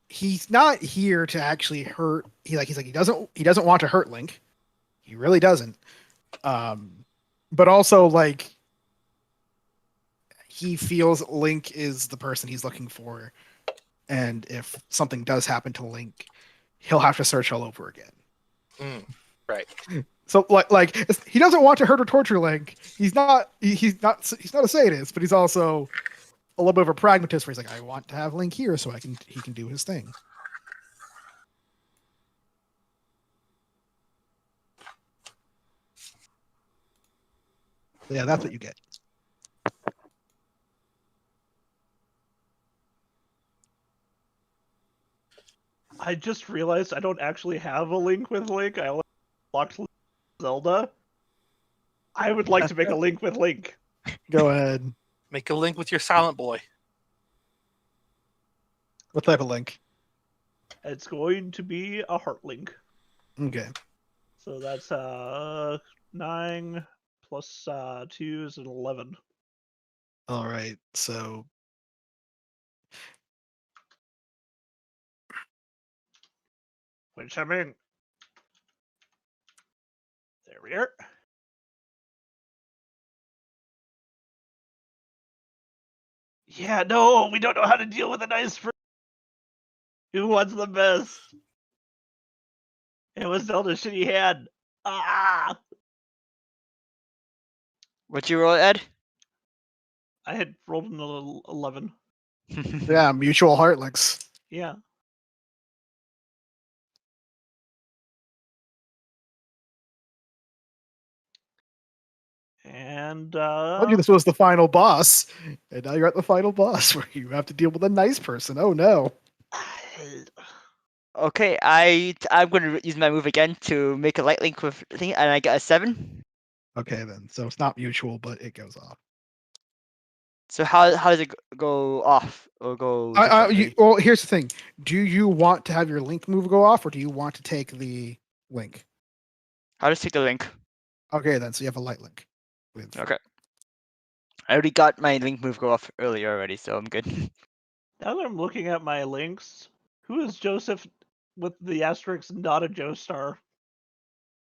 he's not here to actually hurt. He doesn't want to hurt Link. He really doesn't. But also like he feels Link is the person he's looking for, and if something does happen to Link, he'll have to search all over again. Right. So like he doesn't want to hurt or torture Link. He's not a sadist, but he's also a little bit of a pragmatist where he's like, I want to have Link here so he can do his thing. Yeah, that's what you get. I just realized I don't actually have a link with Link. I only locked Zelda. I would like to make a link with Link. Go ahead. Make a link with your silent boy. What type of Link? It's going to be a heart link. Okay. So that's 9 plus 2 is an 11. All right. So Which I mean, There we are. Yeah, no, we don't know how to deal with a nice person. Who wants the best? It was dealt a shitty hand. Ah! What'd you roll, Ed? I had rolled an 11. Yeah, mutual heart links. Yeah. And I told you this was the final boss, and now you're at the final boss where you have to deal with a nice person. Oh no. Okay, I'm going to use my move again to make a light link with thing, and I got a 7. Okay then, so it's not mutual, but it goes off. So how does it go off or go differently? Well, here's the thing: do you want to have your link move go off, or do you want to take the link? I'll just take the link. Okay, then, so you have a light link. Okay. I already got my link move go off earlier already, so I'm good. now that I'm looking at my links, who is Joseph with the asterisk not a Joestar?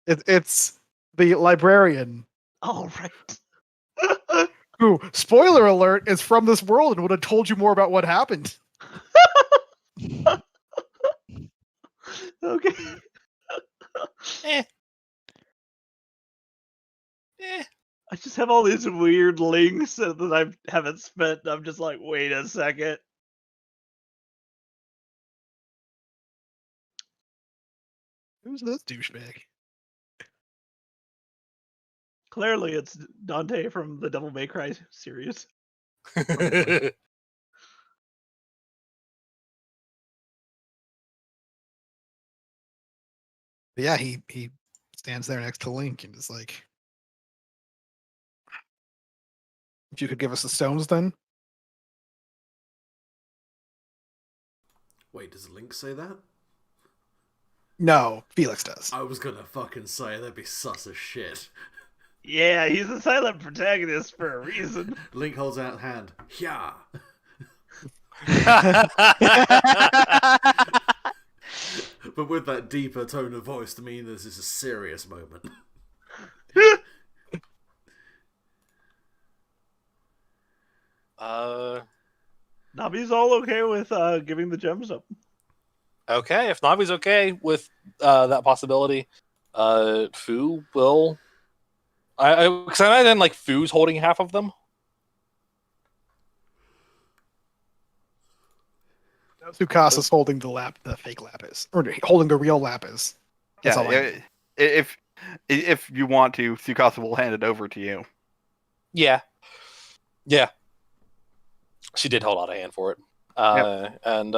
It's the librarian All right. who, spoiler alert, is from this world and would have told you more about what happened. Okay. I just have all these weird links that I haven't spent. I'm just like, wait a second. Who's this douchebag? Clearly, it's Dante from the Devil May Cry series. But yeah, he stands there next to Link and is like, if you could give us the stones then? Wait, does Link say that? No, Felix does. I was gonna fucking say that'd be sus as shit. Yeah, he's a silent protagonist for a reason. Link holds out hand. Yeah. But with that deeper tone of voice to mean this is a serious moment. Nabi's all okay with giving the gems up. Okay, if Navi's okay with that possibility, Fu will. Because I imagine like Fu's holding half of them. Tsukasa's holding the fake lapis, or holding the real lapis. That's all I Yeah, if you want to, Tsukasa will hand it over to you. Yeah. She did hold out a hand for it, and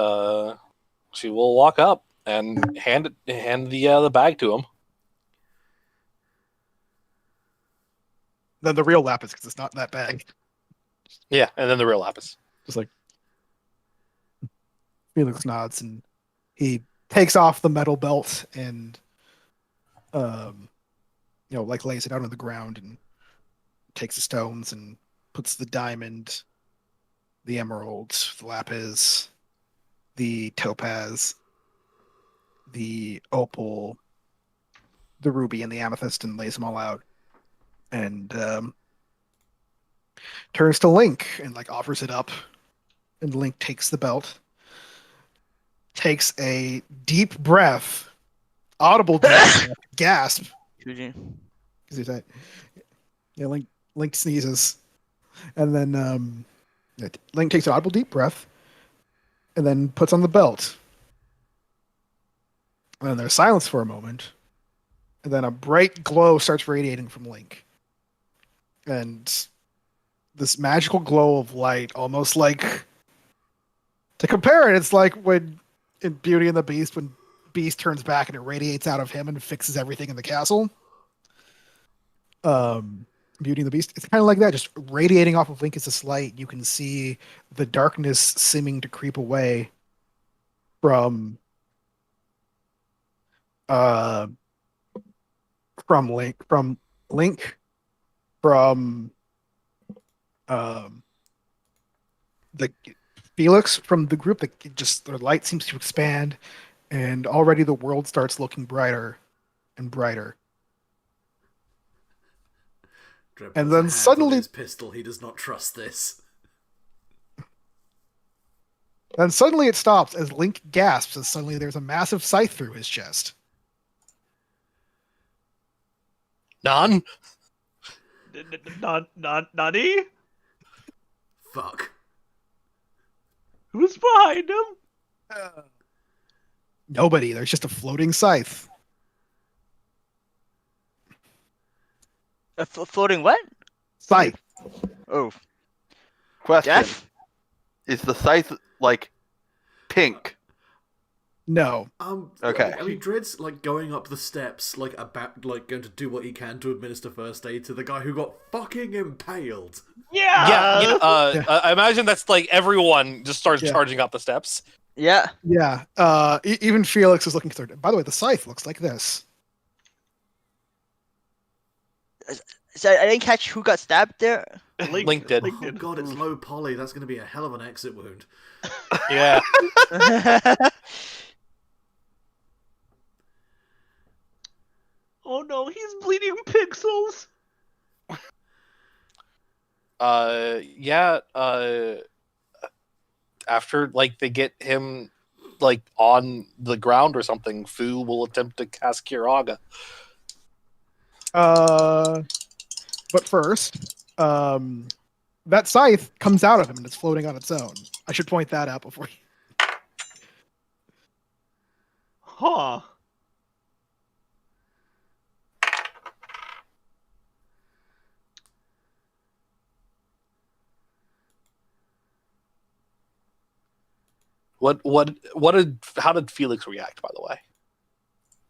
she will walk up and hand the bag to him. Then the real lapis, because it's not that bag. Yeah, and then the real lapis. Just like Felix nods and he takes off the metal belt and like lays it out on the ground and takes the stones and puts the diamond, the emerald, the lapis, the topaz, the opal, the ruby, and the amethyst and lays them all out. And turns to Link and like offers it up. And Link takes the belt, takes a deep breath, audible deep breath, gasp. GG. Yeah, Link sneezes, and then Link takes an audible deep breath, and then puts on the belt. And then there's silence for a moment, and then a bright glow starts radiating from Link, and this magical glow of light, almost like, to compare it, it's like when in Beauty and the Beast, when Beast turns back and it radiates out of him and fixes everything in the castle. Beauty and the Beast, it's kind of like that, just radiating off of Link is this light. You can see the darkness seeming to creep away from Link, the Felix, from the group. That just the light seems to expand, and already the world starts looking brighter and brighter. Dredd And puts then a hand suddenly- on his pistol. He does not trust this. Then suddenly it stops as Link gasps as suddenly there's a massive scythe through his chest. None. Nani? Fuck. Who's behind him? Nobody. There's just a floating scythe. A floating what? Scythe. Oh, Question: Jeff? Is the scythe like pink? No. Okay. I mean, Dredd's like going up the steps, like about, like going to do what he can to administer first aid to the guy who got fucking impaled. Yeah. I imagine that's like everyone just starts Yeah. charging up the steps. Yeah. Yeah. Even Felix is looking through. By the way, the scythe looks like this. So I didn't catch who got stabbed there. Link did. Oh god, it's low poly. That's going to be a hell of an exit wound. Yeah. Oh no, he's bleeding pixels. Yeah. After like they get him like on the ground or something, Fu will attempt to cast Kiraga. But first, that scythe comes out of him and it's floating on its own. I should point that out before. Huh. How did Felix react, by the way?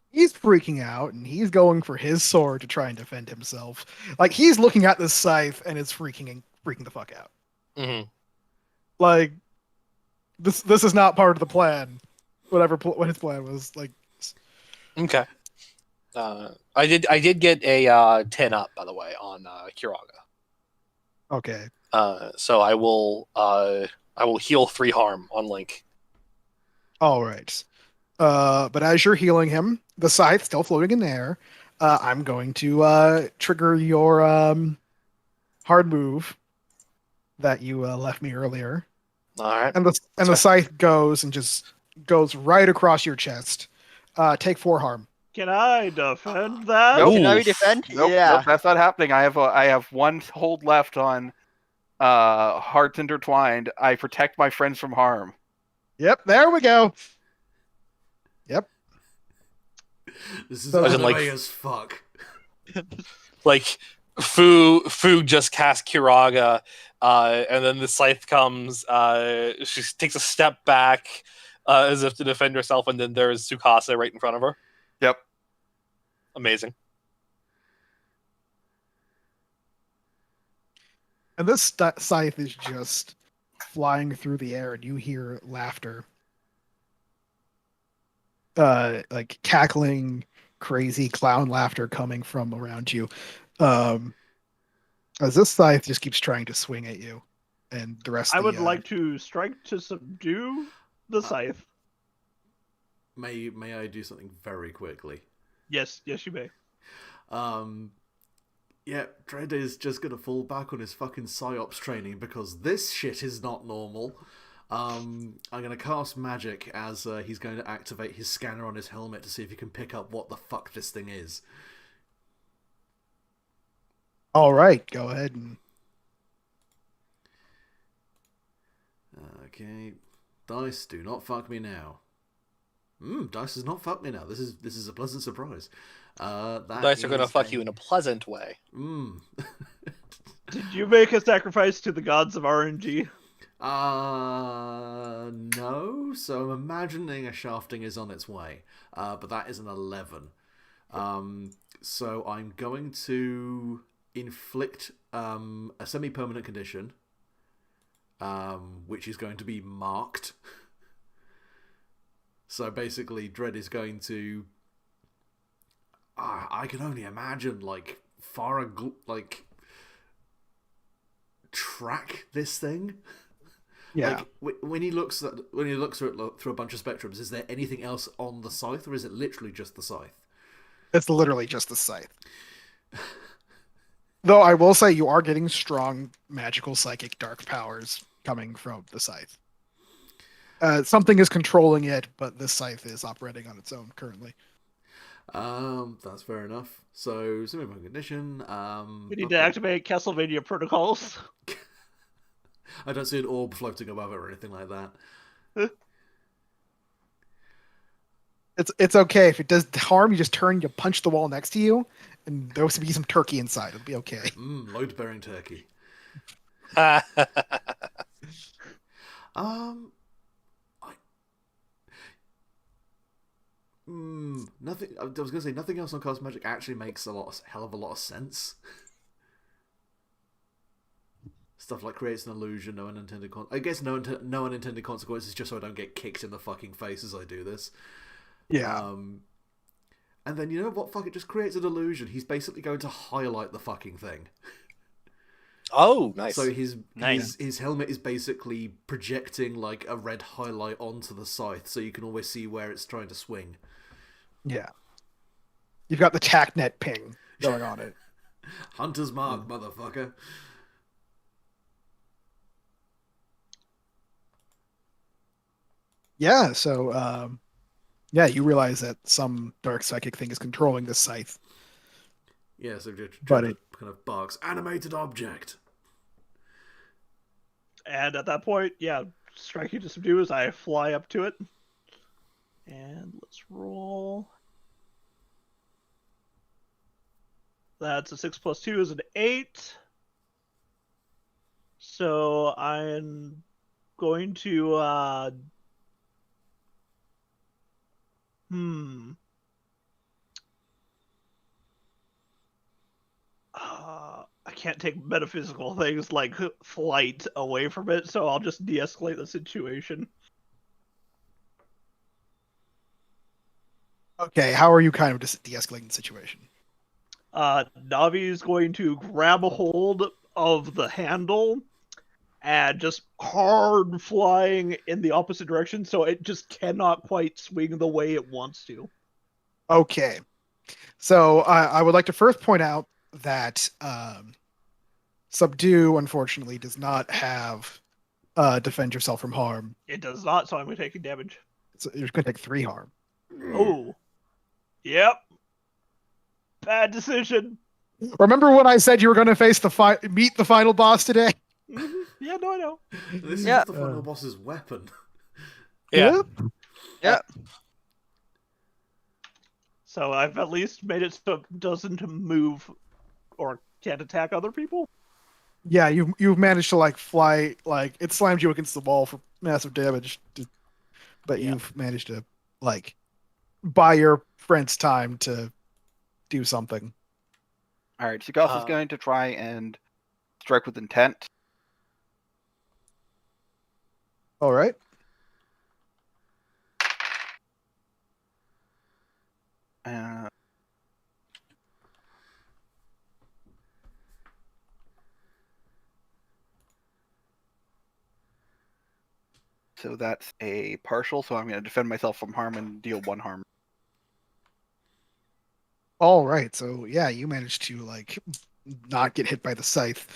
He's freaking out and he's going for his sword to try and defend himself. Like he's looking at this scythe and it's freaking the fuck out. Mm-hmm. Like this is not part of the plan. What his plan was like. Okay. I did get a 10 up, by the way, on Kiraga. Okay. So I will heal 3 harm on Link. All right. But as you're healing him, the scythe still floating in the air. I'm going to trigger your hard move that you left me earlier, All right. and the scythe goes and just goes right across your chest. Take 4 harm. Can I defend that? Nope. Can I Oof. redefend? Nope, Yeah. nope, that's not happening. I have 1 hold left on Hearts Intertwined. I protect my friends from harm. Yep, there we go. Yep. This is So- As in, anime like- as fuck. Like Fu just casts Kiraga, and then the scythe comes. She takes a step back as if to defend herself, and then there's Tsukasa right in front of her. Yep. Amazing. And this scythe is just flying through the air, and you hear laughter. Like cackling, crazy clown laughter coming from around you. As this scythe just keeps trying to swing at you, and the rest. I of the, would like to strike to subdue the scythe. May I do something very quickly? Yes, you may. Yeah, Dredd is just gonna fall back on his fucking psyops training because this shit is not normal. I'm gonna cast magic as he's going to activate his scanner on his helmet to see if he can pick up what the fuck this thing is. All right, go ahead and. Okay, dice, do not fuck me now. Dice does not fuck me now. This is a pleasant surprise. Dice are gonna fuck you in a pleasant way. Did you make a sacrifice to the gods of RNG? No. So I'm imagining a shafting is on its way, but that is an 11. So I'm going to inflict a semi-permanent condition, which is going to be marked. So basically, Dredd is going to. I can only imagine, like, track this thing. Yeah. Like, when he looks through it through a bunch of spectrums, is there anything else on the scythe, or is it literally just the scythe? It's literally just the scythe. Though I will say you are getting strong magical psychic dark powers coming from the scythe. Something is controlling it, but the scythe is operating on its own currently. That's fair enough. So, semi-prime condition. We need to activate Castlevania protocols. I don't see an orb floating above it or anything like that. It's okay. If it does harm, you just punch the wall next to you, and there'll be some turkey inside. It'll be okay. Load-bearing turkey. Nothing. I was gonna say nothing else on cast magic actually makes hell of a lot of sense. Stuff like creates an illusion, no unintended consequences, just so I don't get kicked in the fucking face as I do this. Yeah. And then you know what? Fuck it, just creates an illusion. He's basically going to highlight the fucking thing. Oh, nice. So his helmet is basically projecting like a red highlight onto the scythe, so you can always see where it's trying to swing. Yeah. You've got the TACnet ping going on it. Hunter's mark, motherfucker. Yeah, so yeah, you realize that some dark psychic thing is controlling this scythe. Yeah, so But it kind of barks, animated object. And at that point, yeah, striking to subdue as I fly up to it. And let's roll. That's a 6 plus 2 is an 8. So I'm going to I can't take metaphysical things like flight away from it, so I'll just de-escalate the situation. Okay, how are you kind of just de-escalating the situation? Navi's going to grab a hold of the handle and just hard flying in the opposite direction, so it just cannot quite swing the way it wants to. Okay. So I would like to first point out that Subdue, unfortunately, does not have defend yourself from harm. It does not, so I'm going to take damage. So you're going to take 3 harm. Oh. Yep. Bad decision. Remember when I said you were going to meet the final boss today? Yeah, no, I know. This is the final boss's weapon. Yeah. Yeah. So I've at least made it so it doesn't move or can't attack other people. Yeah, you've managed to fly, it slammed you against the wall for massive damage, but you've managed to buy your friends time to do something. All right, so Gus is going to try and strike with intent. All right. So that's a partial, so I'm going to defend myself from harm and deal 1 harm. All right. So yeah, you managed to not get hit by the scythe.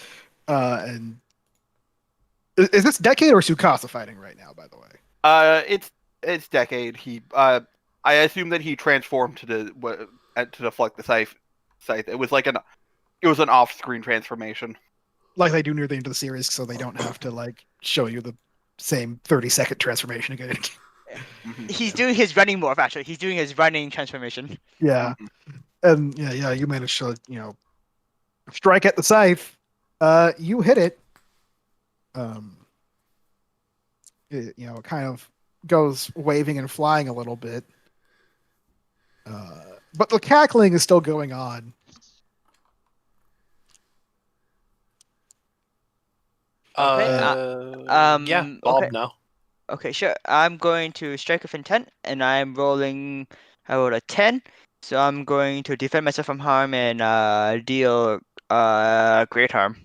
And is this Decade or Sukasa fighting right now? By the way, It's Decade. I assume that he transformed to deflect the scythe. It was an off-screen transformation, like they do near the end of the series, so they don't have to show you the same 30-second transformation again. He's doing his running morph, actually. He's doing his running transformation. Yeah. And you managed to, strike at the scythe. You hit it. It kind of goes waving and flying a little bit. But the cackling is still going on. Okay. Yeah, Bob okay. now. Okay, sure. I'm going to strike with intent, and I'm rolling. I rolled a 10, so I'm going to defend myself from harm and deal great harm.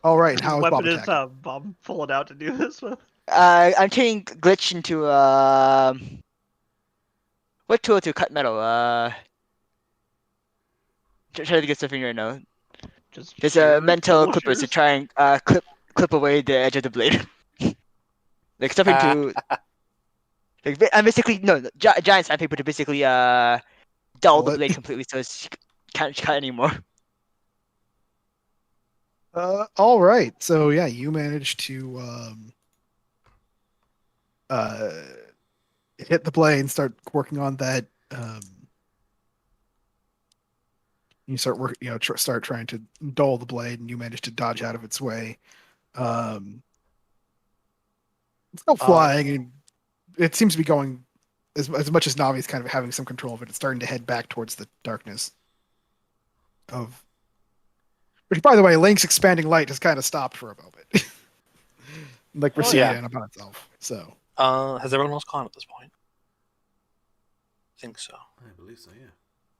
All right. How is Bob weapon is attacking? Bob pulling out to do this with? I'm turning glitch into what tool to cut metal? try to get something right now. Just There's shears, mental pole clippers to shears? try and clip away the edge of the blade. Like something to like and basically giant sandpaper to basically dull Dull the it. blade completely so it can't cut anymore. All right. So yeah, you managed to hit the blade and start working on that. You start work, start trying to dull the blade, and you manage to dodge out of its way. It's still flying, and it seems to be going as much as Navi's kind of having some control of it. It's starting to head back towards the darkness of. Which, by the way, Link's expanding light has kind of stopped for a moment, like receded yeah. in upon itself. So. Has everyone else gone at this point? I think so. I believe so, yeah.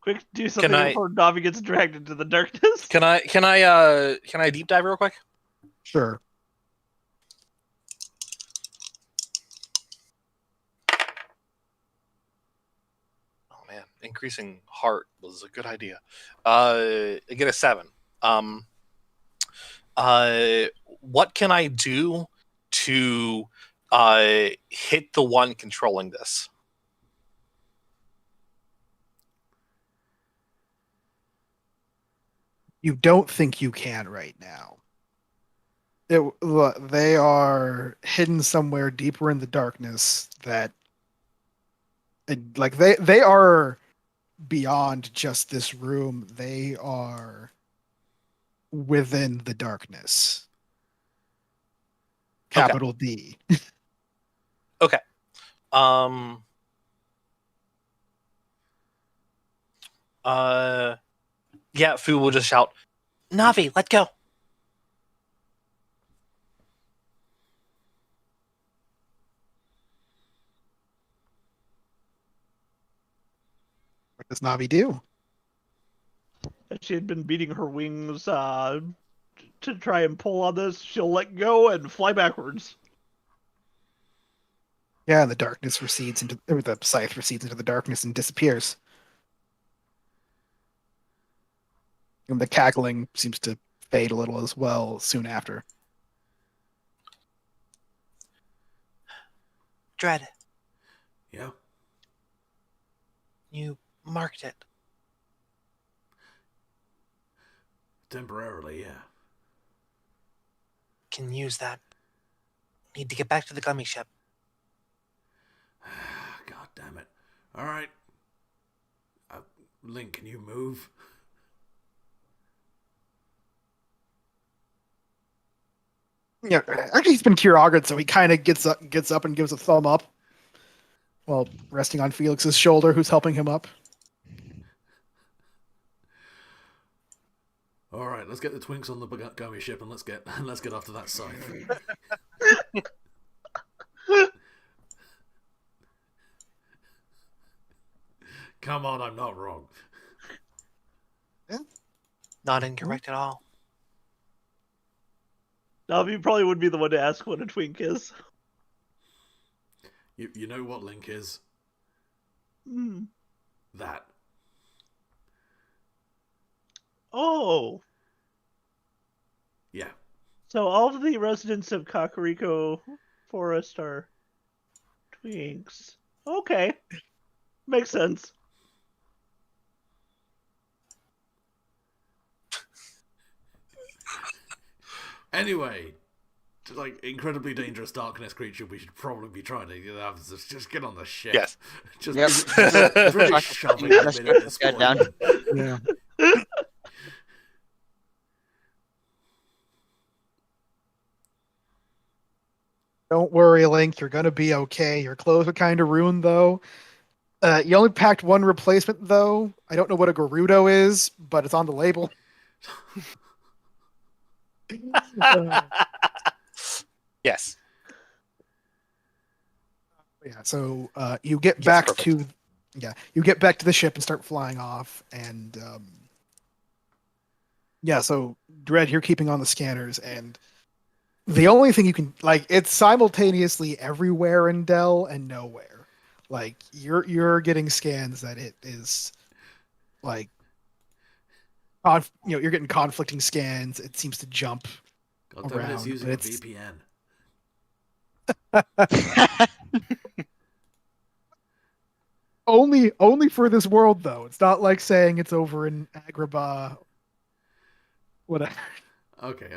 Quick, do something I- before Navi gets dragged into the darkness. Can I deep dive real quick? Sure. Oh man, increasing heart was a good idea. I get a 7. What can I do to hit the one controlling this? You don't think you can right now. They are hidden somewhere deeper in the darkness that like they are beyond just this room. They are within the darkness. Capital D. Okay. Yeah, Fu will just shout, Navi, let go. What does Navi do? She had been beating her wings to try and pull on this. She'll let go and fly backwards. Yeah, and the darkness recedes into, or the scythe recedes into the darkness and disappears. And the cackling seems to fade a little as well soon after. Dread, Yeah? you marked it. Temporarily, yeah. Can use that. Need to get back to the gummy ship. God damn it. Alright. Link, can you move? Yeah, actually, he's been Kiragan, so he kind of gets up and gives a thumb up, while resting on Felix's shoulder, who's helping him up. All right, let's get the twinks on the gummy ship and let's get after that scythe. Come on, I'm not wrong. Not incorrect at all. Navi probably would be the one to ask what a twink is. You know what Link is? Hmm. That. Oh, Yeah. so all of the residents of Kakariko Forest are twinks. Okay, makes sense. Anyway, like incredibly dangerous darkness creature, we should probably be trying to just get on the ship. Yes. Just Yep. really shoving him in at this Get point. down. Yeah. Don't worry, Link. You're gonna be okay. Your clothes are kind of ruined, though. You only packed one replacement, though. I don't know what a Gerudo is, but it's on the label. Yes. Yeah. So you get Yes, back perfect. to the ship and start flying off, and So Dread, you're keeping on the scanners, and the only thing you can it's simultaneously everywhere in Dell and nowhere. Like you're getting scans that it is like you're getting conflicting scans. It seems to jump God damn it, it's around, using but a it's VPN. only for this world though. It's not like saying it's over in Agrabah. Whatever. Okay.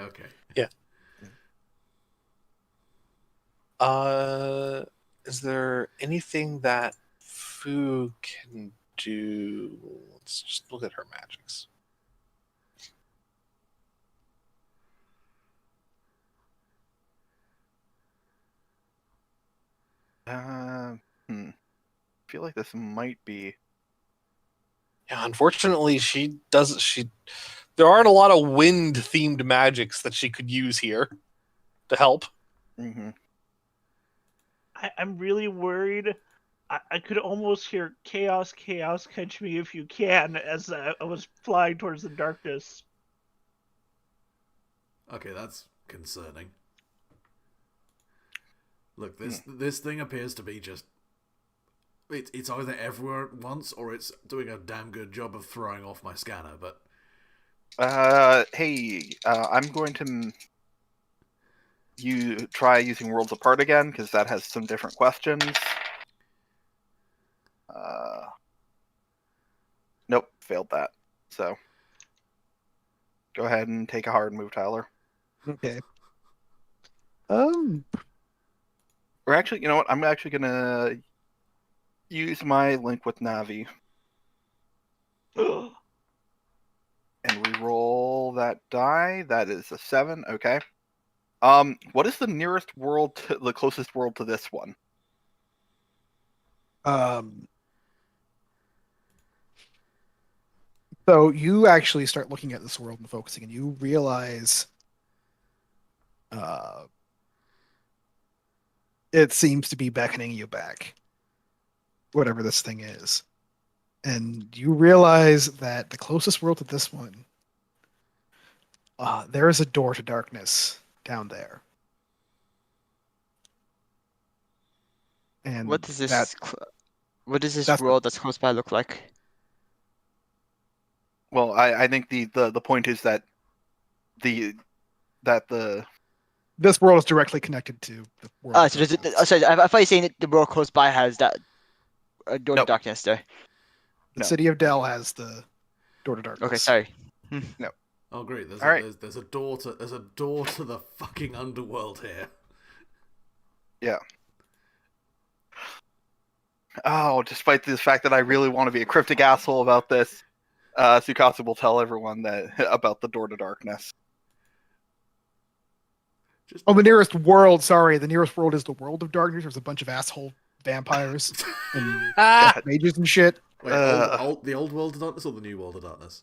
Is there anything that Fu can do? Let's just look at her magics. I feel like this might be. Yeah, unfortunately, there aren't a lot of wind themed magics that she could use here to help. Mm-hmm. I'm really worried. I could almost hear chaos, catch me if you can, as I was flying towards the darkness. Okay, that's concerning. Look, this thing appears to be just... It's either everywhere at once, or it's doing a damn good job of throwing off my scanner, but... Hey, I'm going to try using Worlds Apart again, because that has some different questions. Nope, failed that. So, go ahead and take a hard move, Tyler. Okay. Or actually, you know what? I'm actually gonna use my link with Navi and re-roll that die. That is a 7. Okay. What is the nearest world, the closest world to this one? So you actually start looking at this world and focusing, and you realize it seems to be beckoning you back, whatever this thing is. And you realize that the closest world to this one, there is a door to darkness down there. And What does this that's world that's close by look like? Well, I think the point is that the this world is directly connected to the world. Oh, so sorry, I thought you were saying that the world close by has that door to Nope. darkness there. The No. city of Dell has the door to darkness. Okay, sorry. Oh great, All right. there's a door to the fucking underworld here. Yeah. Oh, despite the fact that I really want to be a cryptic asshole about this, Sukatsu will tell everyone that about the door to darkness. Oh, the nearest world. Sorry, the nearest world is the world of darkness. There's a bunch of asshole vampires and mages and shit. Wait, the old world of darkness or the new world of darkness?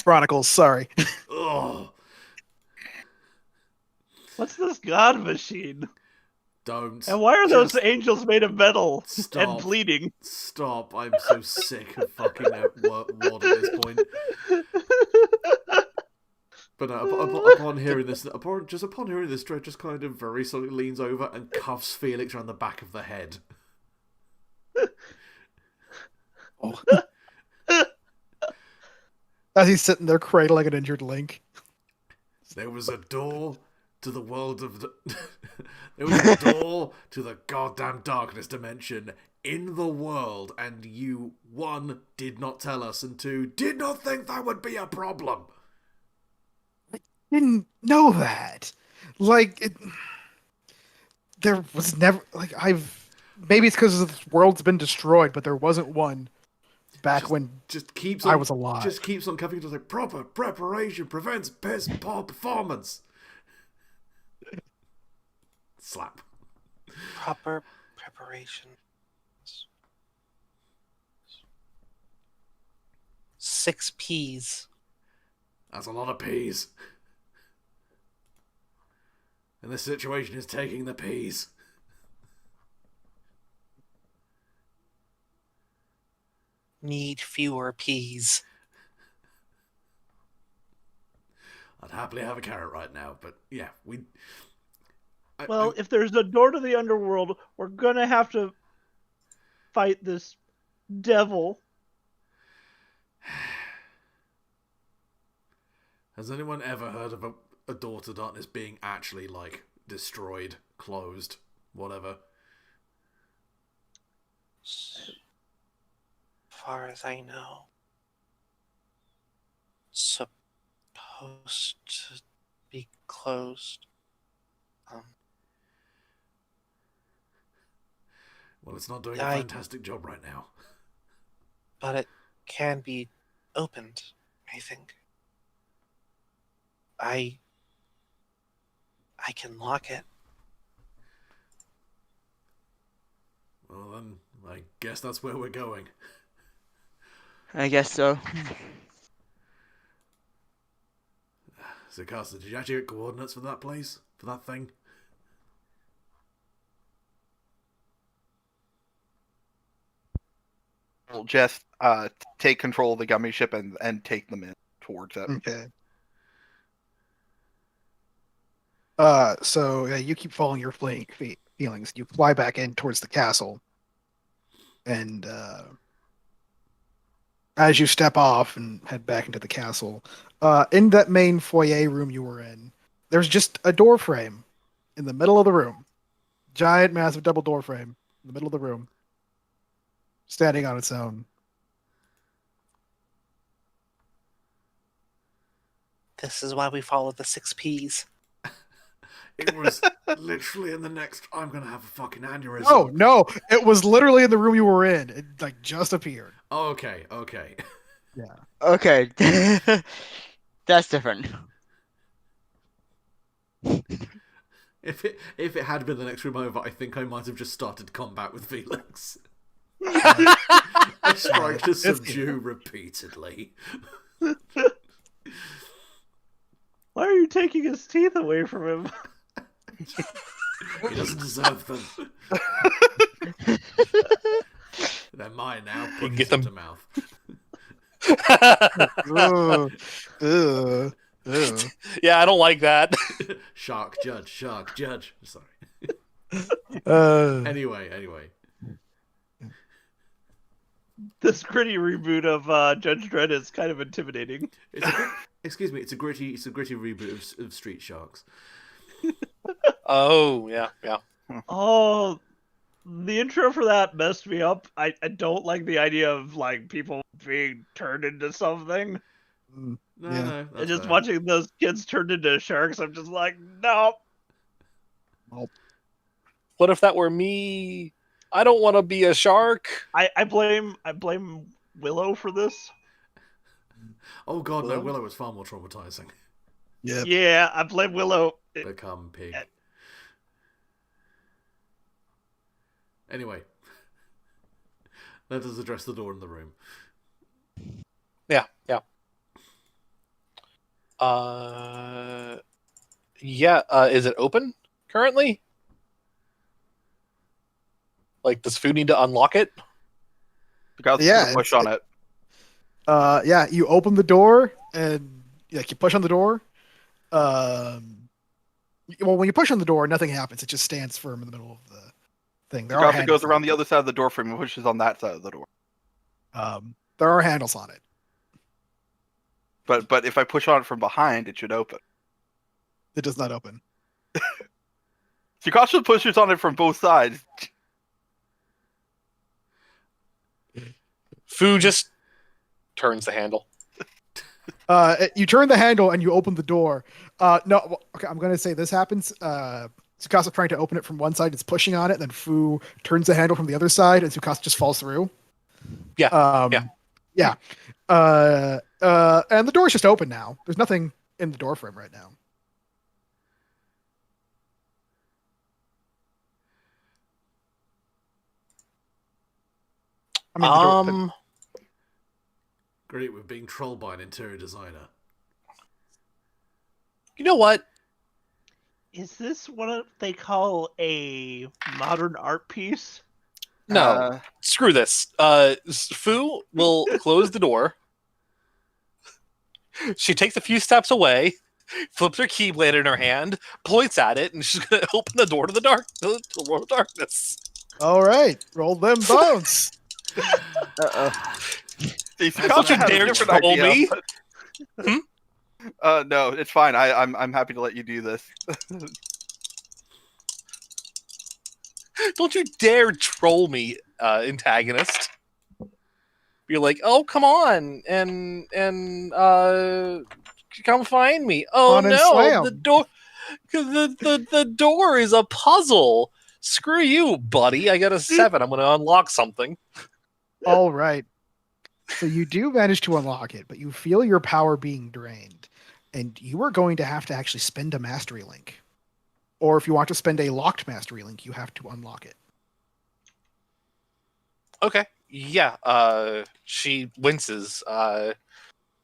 Chronicles. Sorry. Ugh. What's this god machine? Don't. And why are those Just angels made of metal Stop. and bleeding? Stop. I'm so sick of fucking what at this point. But upon hearing this, upon hearing this, Dredd just kind of very slowly leans over and cuffs Felix around the back of the head. As he's sitting there cradling an injured Link. There was a door to the world of there was a door to the goddamn darkness dimension in the world, and you, 1, did not tell us, and 2, did not think that would be a problem. Didn't know that. There was never maybe it's because the world's been destroyed, but there wasn't one back when I was alive. Just keeps on coming to like proper preparation prevents piss poor performance. Slap. Proper preparation. 6 P's. That's a lot of peas. And this situation is taking the peas. Need fewer P's. I'd happily have a carrot right now, but yeah, If there's a door to the underworld, we're gonna have to fight this devil. Has anyone ever heard of a door to darkness being actually, like, destroyed, closed, whatever? As far as I know, supposed to be closed. Well, it's not doing a fantastic job right now. But it can be opened, I think. I can lock it. Well, then, I guess that's where we're going. I guess so. Zakasa, did you actually get coordinates for that place? For that thing? We'll just take control of the gummy ship and take them in towards it. Okay. So yeah, you keep following your feelings. You fly back in towards the castle, and as you step off and head back into the castle, in that main foyer room you were in, there's just a door frame in the middle of the room. Giant, massive double door frame in the middle of the room, standing on its own. This is why we follow the 6 Ps. It was literally in the next... I'm gonna have a fucking aneurysm. Oh, no. It was literally in the room you were in. It, like, just appeared. Okay. Yeah. Okay. That's different. If it had been the next room over, I think I might have just started combat with Felix. Yeah. I strike to subdue repeatedly. Why are you taking his teeth away from him? He doesn't deserve them. They're mine now. Put Get them them. to mouth. Yeah, I don't like that. Shark judge. Sorry. Anyway. This gritty reboot of Judge Dredd is kind of intimidating. Excuse me. It's a gritty reboot of Street Sharks. Oh, yeah. Oh, the intro for that messed me up. I don't like the idea of like people being turned into something. No. And That's just fair. watching those kids turned into sharks, I'm just like, no. What if that were me? I don't want to be a shark. I blame Willow for this. Oh god, no! Willow? Willow was far more traumatizing. Yeah. Yeah, I blame Willow. Become pig. Anyway, let us address the door in the room. Yeah. Is it open currently? Like, does Food need to unlock it? Yeah, Push on it. Yeah, you open the door and like you push on the door. Well, when you push on the door, nothing happens. It just stands firm in the middle of the thing. There are It handles goes around on the other side of the door frame and pushes on that side of the door. it. There are handles on it. But if I push on it from behind, it should open. It does not open. Tsukasa pushes on it from both sides. Fu just turns the handle. You turn the handle and you open the door. No, okay, I'm gonna say this happens. Tsukasa trying to open it from one side, it's pushing on it, then Fu turns the handle from the other side, and Tsukasa just falls through. Yeah. Yeah. And the door's just open now. There's nothing in the door frame right now. I mean, the door, Great, we're being trolled by an interior designer. You know what? Is this what they call a modern art piece? No. Screw this. Fu will close the door. She takes a few steps away, flips her keyblade in her hand, points at it, and she's going to open the door to the world of darkness. all right, roll them bones. See, Don't you Tsukasa had a dare different troll idea, me. but- No, it's fine. I'm happy to let you do this. Don't you dare troll me, antagonist. You're like, oh, come on, and come find me. Oh On and no, slam. the door, the door is a puzzle. Screw you, buddy. I got a 7. I'm gonna unlock something. All right. So you do manage to unlock it, but you feel your power being drained, and you are going to have to actually spend a mastery link. Or if you want to spend a locked mastery link, you have to unlock it. Okay. Yeah. She winces.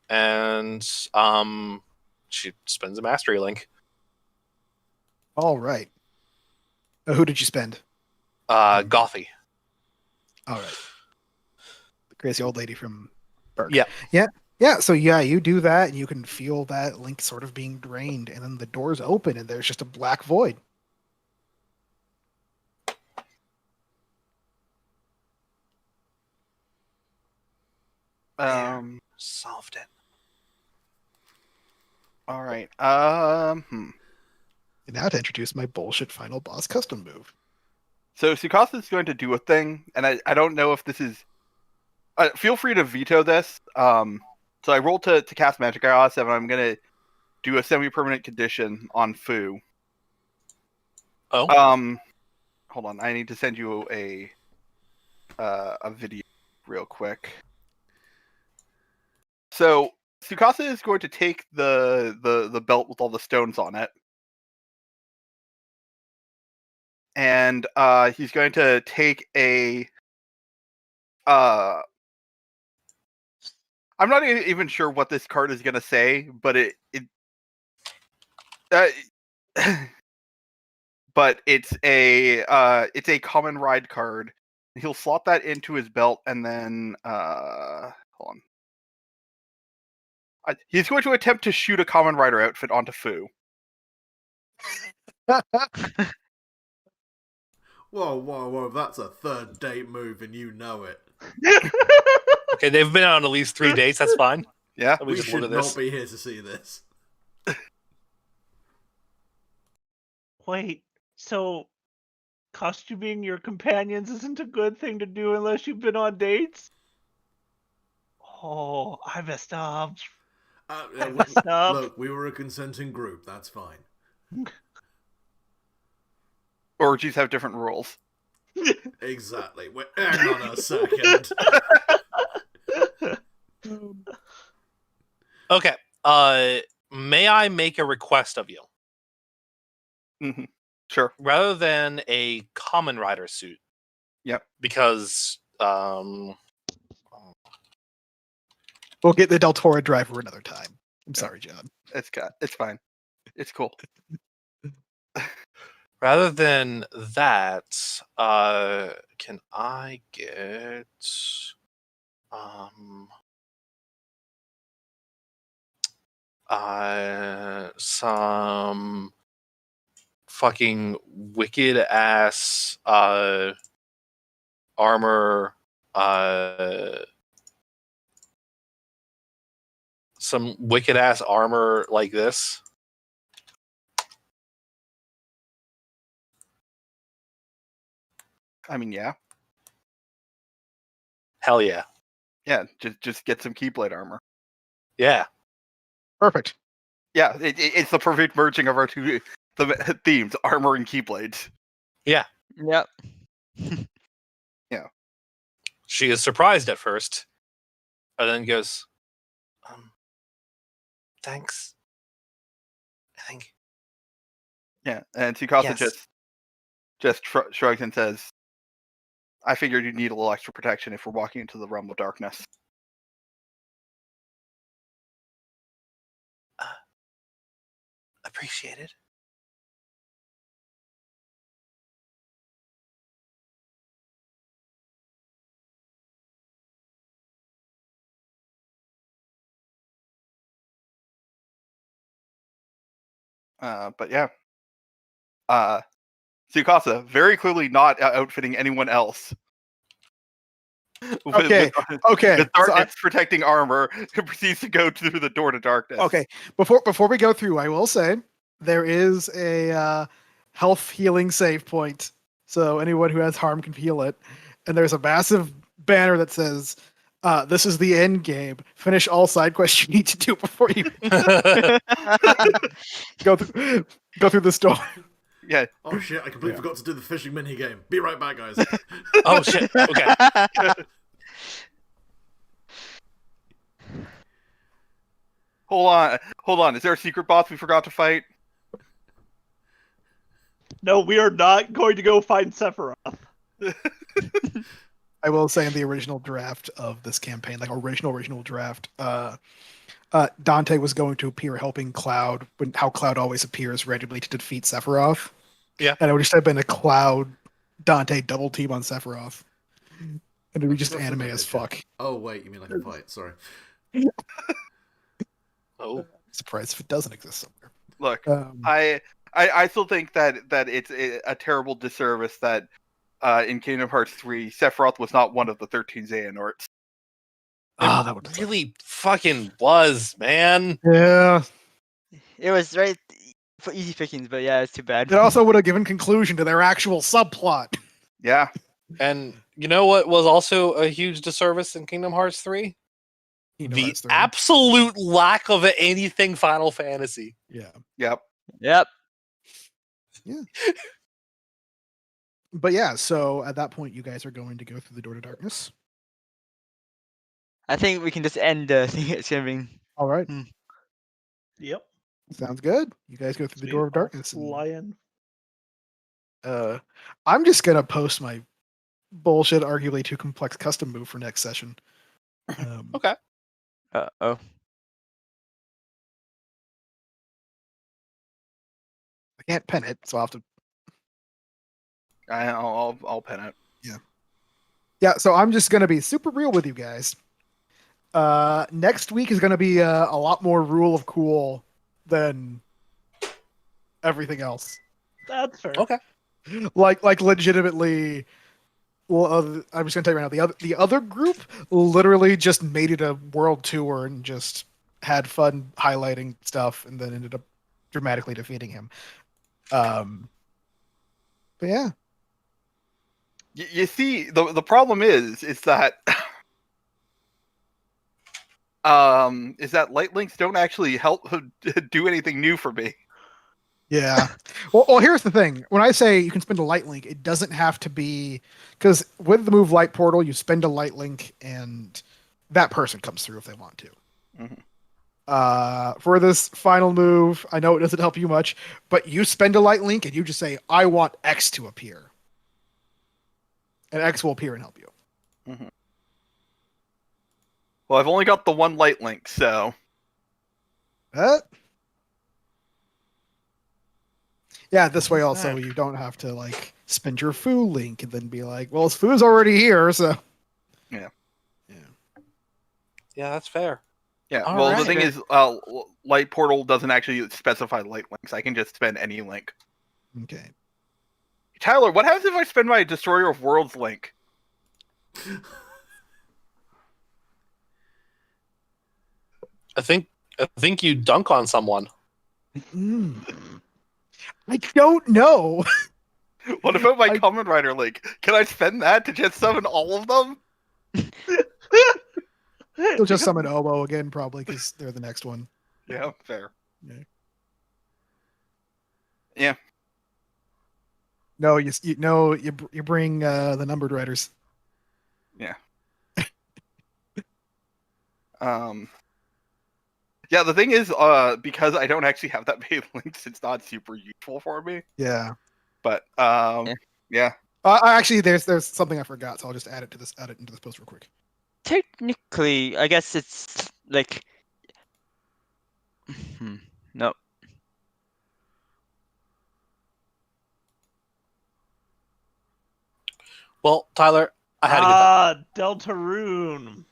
And she spends a mastery link. All right. Who did you spend? Gothy. All right. The crazy old lady from Burke. Yeah. Yeah, so yeah, you do that, and you can feel that link sort of being drained, and then the doors open, and there's just a black void. Solved it. All right. And now to introduce my bullshit final boss custom move. So Sukasa is going to do a thing, and I don't know if this is. Feel free to veto this. So I rolled to cast magic. I got 7. I'm gonna do a semi-permanent condition on Fu. Oh. Hold on. I need to send you a video real quick. So Sukasa is going to take the belt with all the stones on it, and he's going to take a. I'm not even sure what this card is going to say, but but it's a common ride card. He'll slot that into his belt, and then hold on. He's going to attempt to shoot a common rider outfit onto Fu. Whoa! That's a third date move, and you know it. Okay, they've been on at least 3 dates. That's fine. Yeah, We just should look at not this. be here to see this. Wait, so costuming your companions isn't a good thing to do unless you've been on dates? Oh, I messed up. Look, we were a consenting group. That's fine. orgies have different rules. Exactly. Hang on a second. Okay. May I make a request of you? Mm-hmm. Sure. Rather than a common rider suit. Yep. Because We'll get the Deltora driver another time. I'm sorry, John. It's fine. It's cool. rather than that, can I get some fucking wicked ass armor, some wicked ass armor like this? I mean, yeah. Hell yeah. Yeah, just get some Keyblade armor. Yeah. Perfect. Yeah, it's the perfect merging of our two themes, armor and Keyblades. Yep. Yeah. She is surprised at first, and then goes, thanks. I think. Yeah, and Tsukasa Yes. just shrugs and says, I figured you'd need a little extra protection if we're walking into the realm of darkness. Appreciated. But yeah. Tsukasa, very clearly not outfitting anyone else. Okay. Okay. With so darkness protecting armor, it proceeds to go through the door to darkness. Okay, before we go through, I will say there is a health healing save point, so anyone who has harm can heal it. And there's a massive banner that says, "This is the end game. Finish all side quests you need to do before you go through this door." Yeah. Oh shit! I completely forgot to do the fishing mini game. Be right back, guys. Oh shit. Okay. Hold on. Is there a secret boss we forgot to fight? No, we are not going to go find Sephiroth. I will say in the original draft of this campaign, like original draft, Dante was going to appear helping Cloud when how Cloud always appears randomly to defeat Sephiroth. Yeah. And it would just have been a Cloud Dante double team on Sephiroth. And it would be just anime as fuck. Oh wait, you mean like a fight? Sorry. Oh. Surprised if it doesn't exist somewhere. Look, I still think that it's a terrible disservice that in Kingdom Hearts 3, Sephiroth was not one of the 13 Xehanorts. That would Really fucking was, man. Yeah. It was right for easy pickings, but yeah, it's too bad. It also would have given conclusion to their actual subplot. Yeah. And you know what was also a huge disservice in Kingdom Hearts 3? The absolute lack of anything Final Fantasy. Yeah. Yep. Yep. Yeah. But yeah, so at that point, you guys are going to go through the door to darkness. I think we can just end the thing at Skimming. All right. Yep. Sounds good. You guys go through the door of darkness. And, Lion. I'm just gonna post my bullshit, arguably too complex custom move for next session. Okay. Oh. I can't pen it, so I'll have to. I'll pen it. Yeah, so I'm just gonna be super real with you guys. Next week is gonna be a lot more rule of cool than everything else. That's fair. Okay. Like legitimately. Well, I'm just gonna tell you right now. The other group literally just made it a world tour and just had fun highlighting stuff, and then ended up dramatically defeating him. But yeah. You see, the problem is that light links don't actually help do anything new for me. Yeah. Well, here's the thing. When I say you can spend a light link, it doesn't have to be because with the move Light Portal, you spend a light link and that person comes through if they want to. Mm-hmm. For this final move, I know it doesn't help you much, but you spend a light link and you just say, "I want X to appear," and X will appear and help you. Mm-hmm. Well, I've only got the one light link, so. Yeah, this way also you don't have to like spend your foo link and then be like, well, foo's already here, so. Yeah. Yeah, that's fair. Yeah. All well, right. the thing is, Light Portal doesn't actually specify light links. I can just spend any link. Okay. Tyler, what happens if I spend my Destroyer of Worlds link? I think you dunk on someone. I don't know. What about my Kamen Rider link? Can I spend that to just summon all of them? You'll just summon Obo again, probably, because they're the next one. Yeah, fair. Yeah. Yeah. No, you bring the numbered riders. Yeah. Yeah, the thing is, because I don't actually have that many links, it's not super useful for me. Yeah. But yeah. Actually, there's something I forgot, so I'll just add it into this post real quick. Technically, I guess it's like. No. Well, Tyler, I had to get that. Deltarune.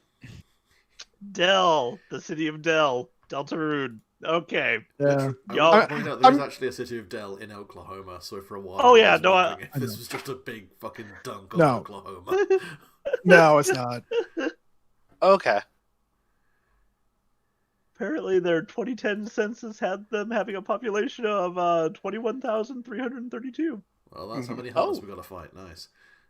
Del, the city of Del. Deltarune. Okay. Yeah. I want to point out there is actually a city of Del in Oklahoma, so for a while Oh, yeah, I was no, wondering if this was just a big fucking dunk on No. Oklahoma. No, it's not. Okay. Apparently, their 2010 census had them having a population of 21,332. Well, that's how many Oh. hunters we got to fight. Nice.